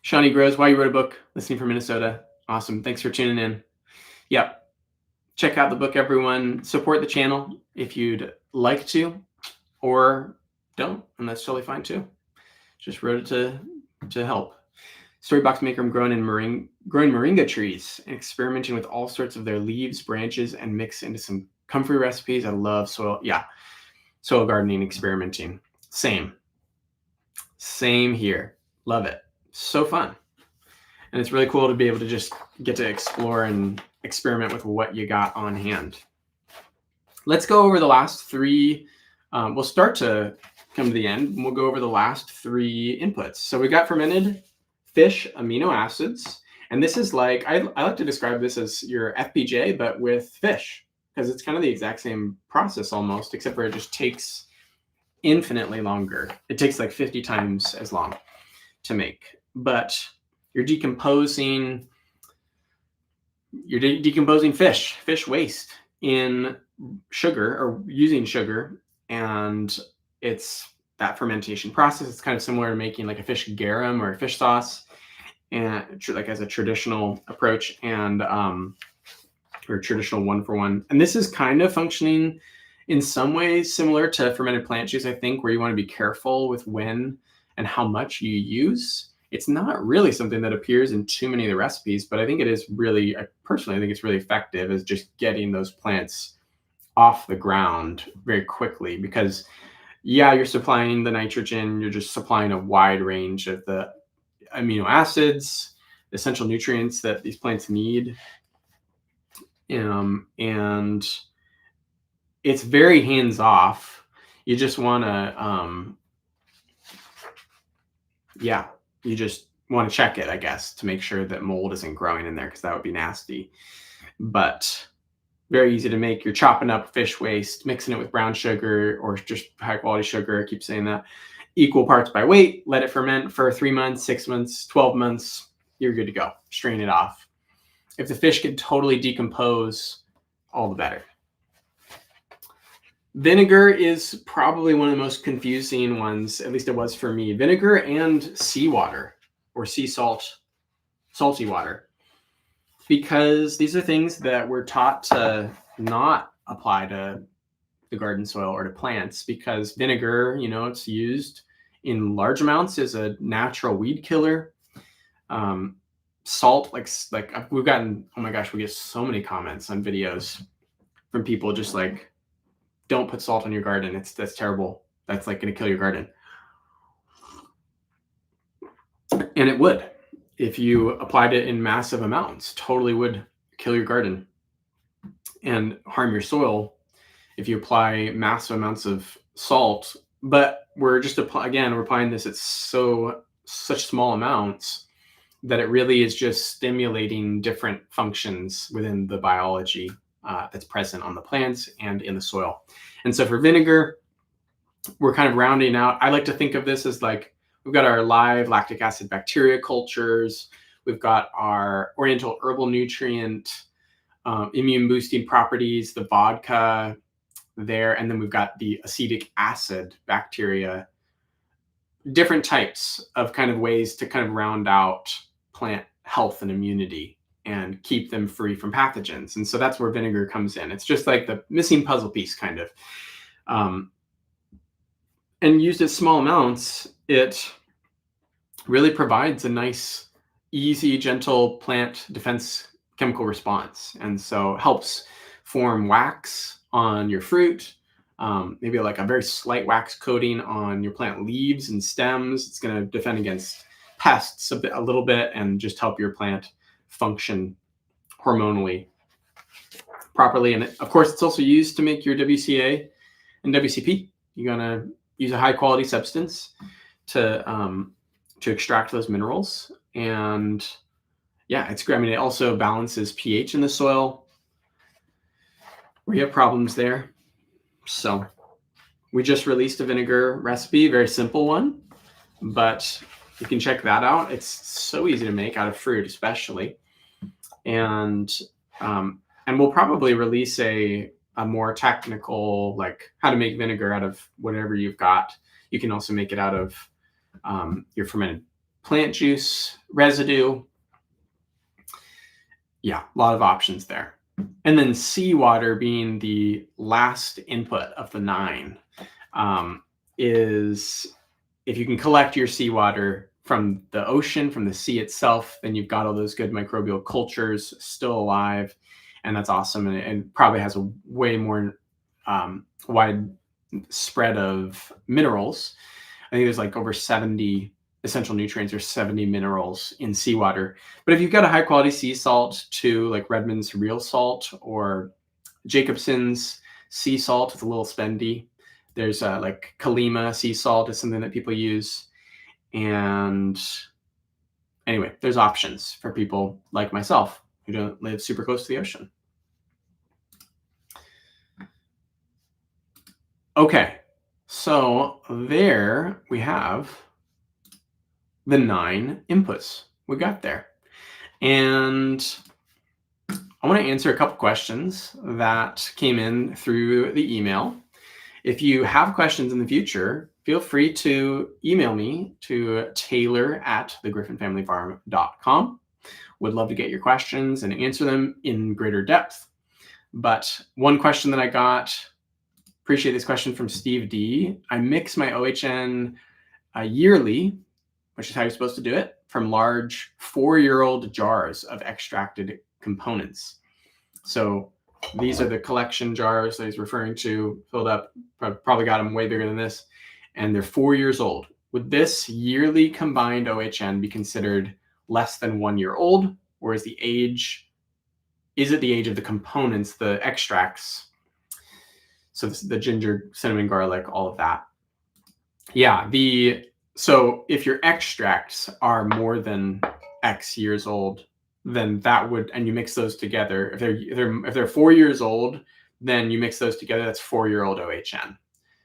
Shawnee Grows, why you wrote a book, listening from Minnesota. Awesome. Thanks for tuning in. Yep. Check out the book, everyone. Support the channel if you'd like to, or don't, and that's totally fine too. Just wrote it to help. Storybox Maker, I'm growing moringa trees and experimenting with all sorts of their leaves, branches, and mix into some comfrey recipes. I love soil. Yeah. Soil gardening, experimenting. Same here. Love it. So fun. And it's really cool to be able to just get to explore and experiment with what you got on hand. Let's go over the last three. We'll start to come to the end, and we'll go over the last three inputs. So we got fermented fish amino acids. And this is like, I like to describe this as your FPJ, but with fish, because it's kind of the exact same process almost, except for it just takes infinitely longer. It takes like 50 times as long to make. But you're decomposing fish waste in sugar, or using sugar, and that fermentation process. It's kind of similar to making like a fish garum or a fish sauce, and like as a traditional approach, and or traditional one for one. And this is kind of functioning in some ways similar to fermented plant juice, I think, where you want to be careful with when and how much you use. It's not really something that appears in too many of the recipes, but I think it is really, I personally think it's really effective as just getting those plants off the ground very quickly, because yeah, you're supplying the nitrogen, you're just supplying a wide range of the amino acids, essential nutrients that these plants need. And it's very hands off. You just want to, yeah, you just want to check it, I guess, to make sure that mold isn't growing in there, because that would be nasty. But very easy to make. You're chopping up fish waste, mixing it with brown sugar or just high quality sugar. I keep saying that. Equal parts by weight. Let it ferment for 3 months, 6 months, 12 months. You're good to go. Strain it off. If the fish can totally decompose, all the better. Vinegar is probably one of the most confusing ones, at least it was for me. Vinegar and seawater or sea salt, salty water, because these are things that we're taught to not apply to the garden soil or to plants, because vinegar, it's used in large amounts as a natural weed killer. Salt, like we've gotten, oh my gosh, we get so many comments on videos from people just like, don't put salt on your garden. That's terrible. That's like going to kill your garden. And it would, if you applied it in massive amounts, totally would kill your garden and harm your soil if you apply massive amounts of salt. But we're just we're applying this at such small amounts that it really is just stimulating different functions within the biology that's present on the plants and in the soil. And so for vinegar, we're kind of rounding out. I like to think of this as like, we've got our live lactic acid bacteria cultures. We've got our oriental herbal nutrient, immune boosting properties, the vodka there. And then we've got the acetic acid bacteria, different types of kind of ways to kind of round out plant health and immunity and keep them free from pathogens. And so that's where vinegar comes in. It's just like the missing puzzle piece, kind of. And used at small amounts, it really provides a nice, easy, gentle plant defense chemical response. And so helps form wax on your fruit, maybe like a very slight wax coating on your plant leaves and stems. It's going to defend against pests a little bit and just help your plant function hormonally properly. And of course, it's also used to make your WCA and WCP. You're going to use a high quality substance to extract those minerals. And yeah, it's great. I mean, it also balances pH in the soil where you have problems there. So we just released a vinegar recipe, very simple one, but you can check that out. It's so easy to make out of fruit, especially. And we'll probably release a more technical, like how to make vinegar out of whatever you've got. You can also make it out of your fermented plant juice residue. Yeah, a lot of options there. And then seawater being the last input of the 9 is, if you can collect your seawater from the ocean, from the sea itself, then you've got all those good microbial cultures still alive. And that's awesome. And it probably has a way more wide spread of minerals. I think there's like over 70 essential nutrients or 70 minerals in seawater. But if you've got a high quality sea salt too, like Redmond's real salt or Jacobson's sea salt, it's a little spendy. There's like Kalima sea salt is something that people use. And anyway, there's options for people like myself who don't live super close to the ocean. Okay, so there we have the 9 inputs we got there. And I want to answer a couple questions that came in through the email. If you have questions in the future, feel free to email me to taylor@thegriffinfamilyfarm.com. Would love to get your questions and answer them in greater depth. But one question that I got, appreciate this question from Steve D. I mix my OHN yearly, which is how you're supposed to do it, from large 4-year-old jars of extracted components. So these are the collection jars that he's referring to, filled up, probably got them way bigger than this, and they're 4 years old. Would this yearly combined OHN be considered less than 1 year old, or is it the age of the components, the extracts? So the ginger, cinnamon, garlic, all of that. Yeah, so if your extracts are more than X years old, then that would, and you mix those together. If they're 4 years old, then you mix those together. That's 4-year-old OHN.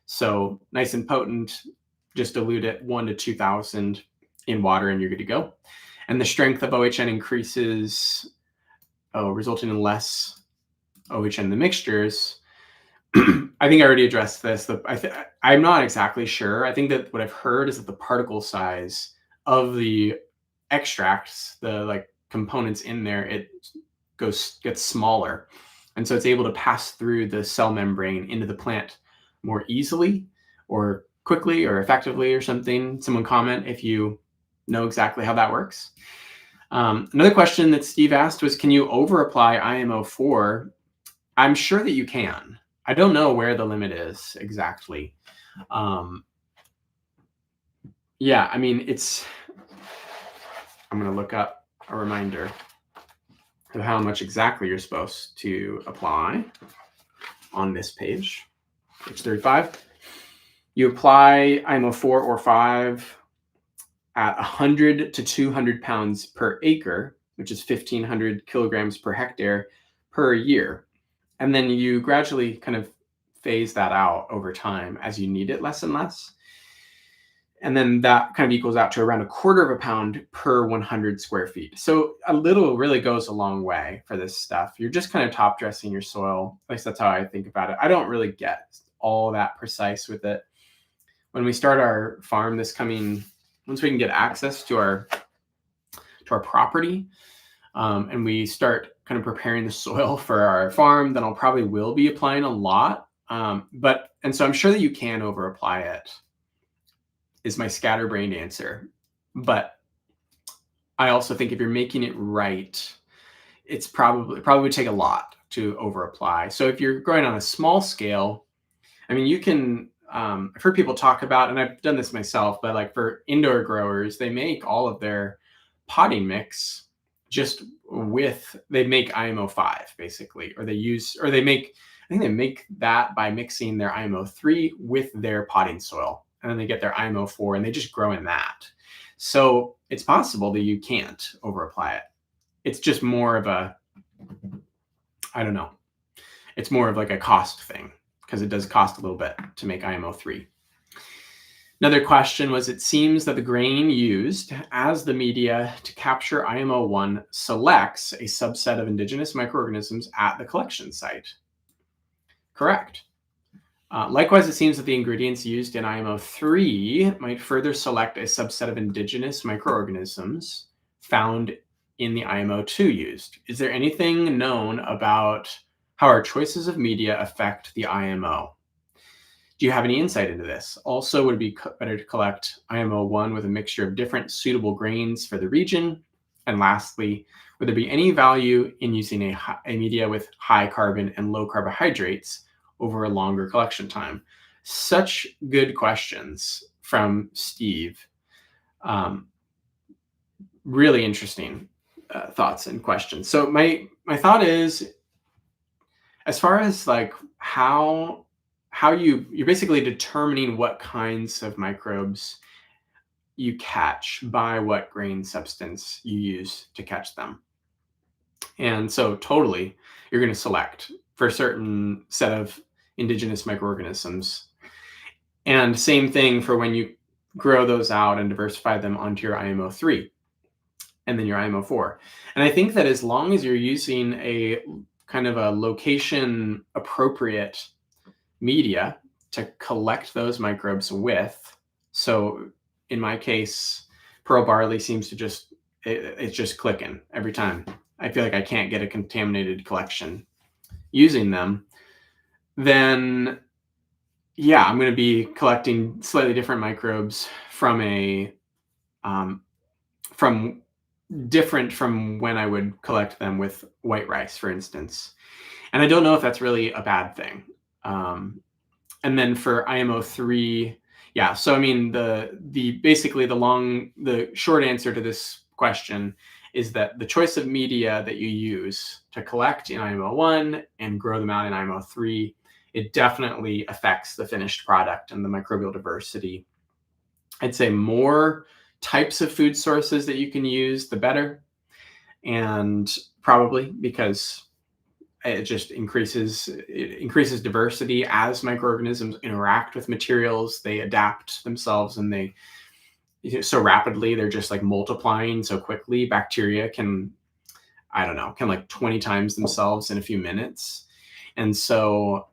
So nice and potent. Just dilute it 1 to 2,000 in water, and you're good to go. And the strength of OHN increases, resulting in less OHN in the mixtures. I think I already addressed this. I'm not exactly sure. I think that what I've heard is that the particle size of the extracts, the components in there, it gets smaller, and so it's able to pass through the cell membrane into the plant more easily, or quickly, or effectively, or something. Someone comment if you know exactly how that works. Another question that Steve asked was, can you over apply IMO4? I'm sure that you can. I don't know where the limit is exactly. Yeah, I mean, I'm going to look up a reminder of how much exactly you're supposed to apply on this page 35. You apply IMO4 or 5 at 100 to 200 pounds per acre, which is 1,500 kilograms per hectare per year. And then you gradually kind of phase that out over time as you need it less and less. And then that kind of equals out to around 1/4 pound per 100 square feet. So a little really goes a long way for this stuff. You're just kind of top dressing your soil. At least that's how I think about it. I don't really get all that precise with it. When we start our farm once we can get access to our property, and we start kind of preparing the soil for our farm, then I'll probably will be applying a lot. And so I'm sure that you can over apply it, is my scatterbrained answer. But I also think if you're making it right, it probably would take a lot to over apply. So if you're growing on a small scale, I mean, you can, I've heard people talk about, and I've done this myself, but like for indoor growers, they make all of their potting mix they make IMO5 basically, or I think they make that by mixing their IMO3 with their potting soil, and then they get their IMO4 and they just grow in that. So it's possible that you can't over apply it. It's just more of it's more of like a cost thing, because it does cost a little bit to make IMO3. Another question was, it seems that the grain used as the media to capture IMO1 selects a subset of indigenous microorganisms at the collection site. Correct. Likewise, it seems that the ingredients used in IMO3 might further select a subset of indigenous microorganisms found in the IMO2 used. Is there anything known about how our choices of media affect the IMO? Do you have any insight into this? Also, would it be better to collect IMO1 with a mixture of different suitable grains for the region? And lastly, would there be any value in using a media with high carbon and low carbohydrates over a longer collection time? Such good questions from Steve. Really interesting thoughts and questions. So my thought is, as far as like how you're basically determining what kinds of microbes you catch by what grain substance you use to catch them. And so totally, you're going to select for a certain set of indigenous microorganisms. And same thing for when you grow those out and diversify them onto your IMO3 and then your IMO4. And I think that as long as you're using a kind of a location appropriate media, to collect those microbes with. So in my case, pearl barley seems to it's just clicking every time. I feel like I can't get a contaminated collection using them. Then yeah, I'm going to be collecting slightly different microbes from from different from when I would collect them with white rice, for instance. And I don't know if that's really a bad thing. And then for IMO3, yeah. So I mean, basically the short answer to this question is that the choice of media that you use to collect in IMO1 and grow them out in IMO3, it definitely affects the finished product and the microbial diversity. I'd say more types of food sources that you can use, the better. And probably because it just increases diversity as microorganisms interact with materials. They adapt themselves, and they so rapidly, they're just like multiplying so quickly. Bacteria can like 20 times themselves in a few minutes. And so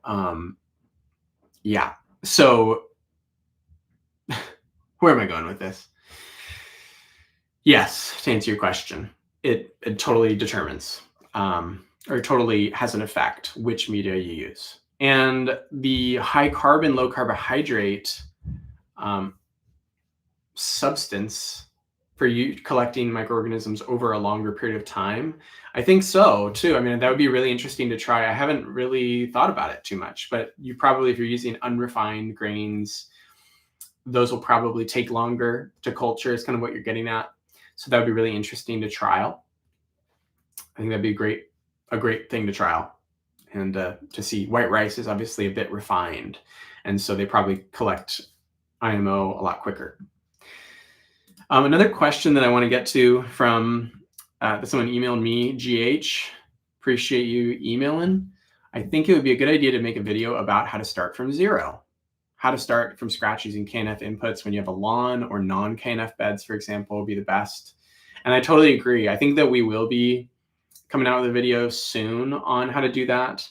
yeah, so where am I going with this? Yes, to answer your question, it totally determines or totally has an effect which media you use. And the high carbon, low carbohydrate substance for you collecting microorganisms over a longer period of time, I think so too. I mean, that would be really interesting to try. I haven't really thought about it too much, but you probably, if you're using unrefined grains, those will probably take longer to culture, is kind of what you're getting at. So that would be really interesting to trial. I think that'd be a great thing to trial, and to see. White rice is obviously a bit refined, and so they probably collect IMO a lot quicker. Another question that I want to get to from someone emailed me, GH. Appreciate you emailing. I think it would be a good idea to make a video about how to start from zero. How to start from scratch using KNF inputs when you have a lawn or non-KNF beds, for example, would be the best. And I totally agree. I think that we will be coming out with a video soon on how to do that.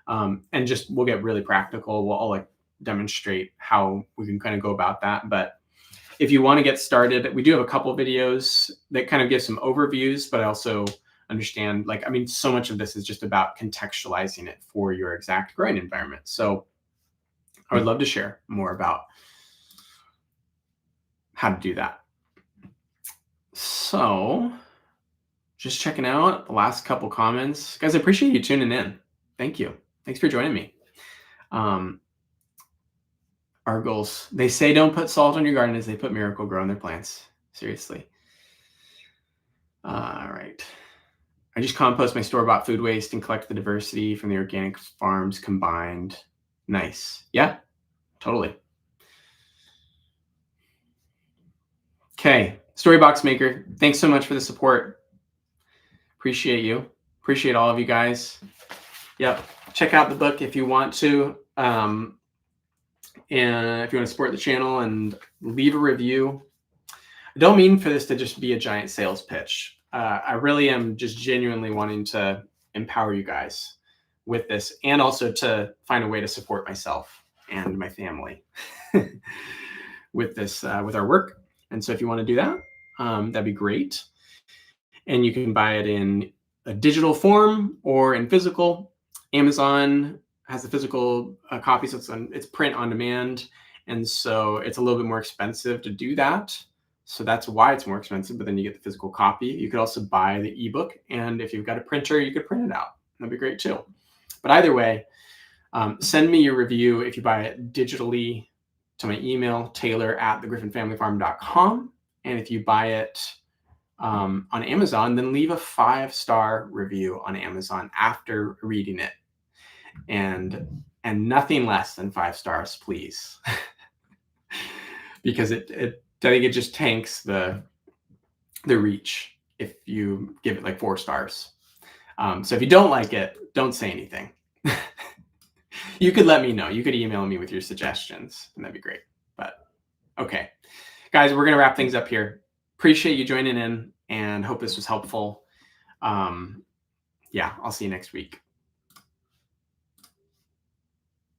And just we'll get really practical. I'll like demonstrate how we can kind of go about that. But if you want to get started, we do have a couple of videos that kind of give some overviews, but I also understand, like, I mean, so much of this is just about contextualizing it for your exact growing environment. So I would love to share more about how to do that. So just checking out the last couple comments. Guys, I appreciate you tuning in. Thank you. Thanks for joining me. Our goals. They say don't put salt on your garden as they put Miracle-Gro on their plants. Seriously. All right. I just compost my store-bought food waste and collect the diversity from the organic farms combined. Nice. Yeah, totally. Okay. Storybox Maker, thanks so much for the support. Appreciate you. Appreciate all of you guys. Yep. Check out the book if you want to. And if you want to support the channel and leave a review. I don't mean for this to just be a giant sales pitch. I really am just genuinely wanting to empower you guys with this, and also to find a way to support myself and my family with this, with our work. And so if you want to do that, that'd be great. And you can buy it in a digital form or in physical. Amazon has the physical copy, so it's print on demand. And so it's a little bit more expensive to do that. So that's why it's more expensive, but then you get the physical copy. You could also buy the ebook. And if you've got a printer, you could print it out. That'd be great too. But either way, send me your review if you buy it digitally to my email, taylor@thegriffinfamilyfarm.com. And if you buy it on Amazon, then leave a 5-star review on Amazon after reading it. And nothing less than 5 stars, please. Because I think it just tanks the reach if you give it like 4 stars. So if you don't like it, don't say anything. You could let me know. You could email me with your suggestions, and that'd be great. But okay, guys, we're gonna wrap things up here. Appreciate you joining in, and hope this was helpful. Yeah, I'll see you next week.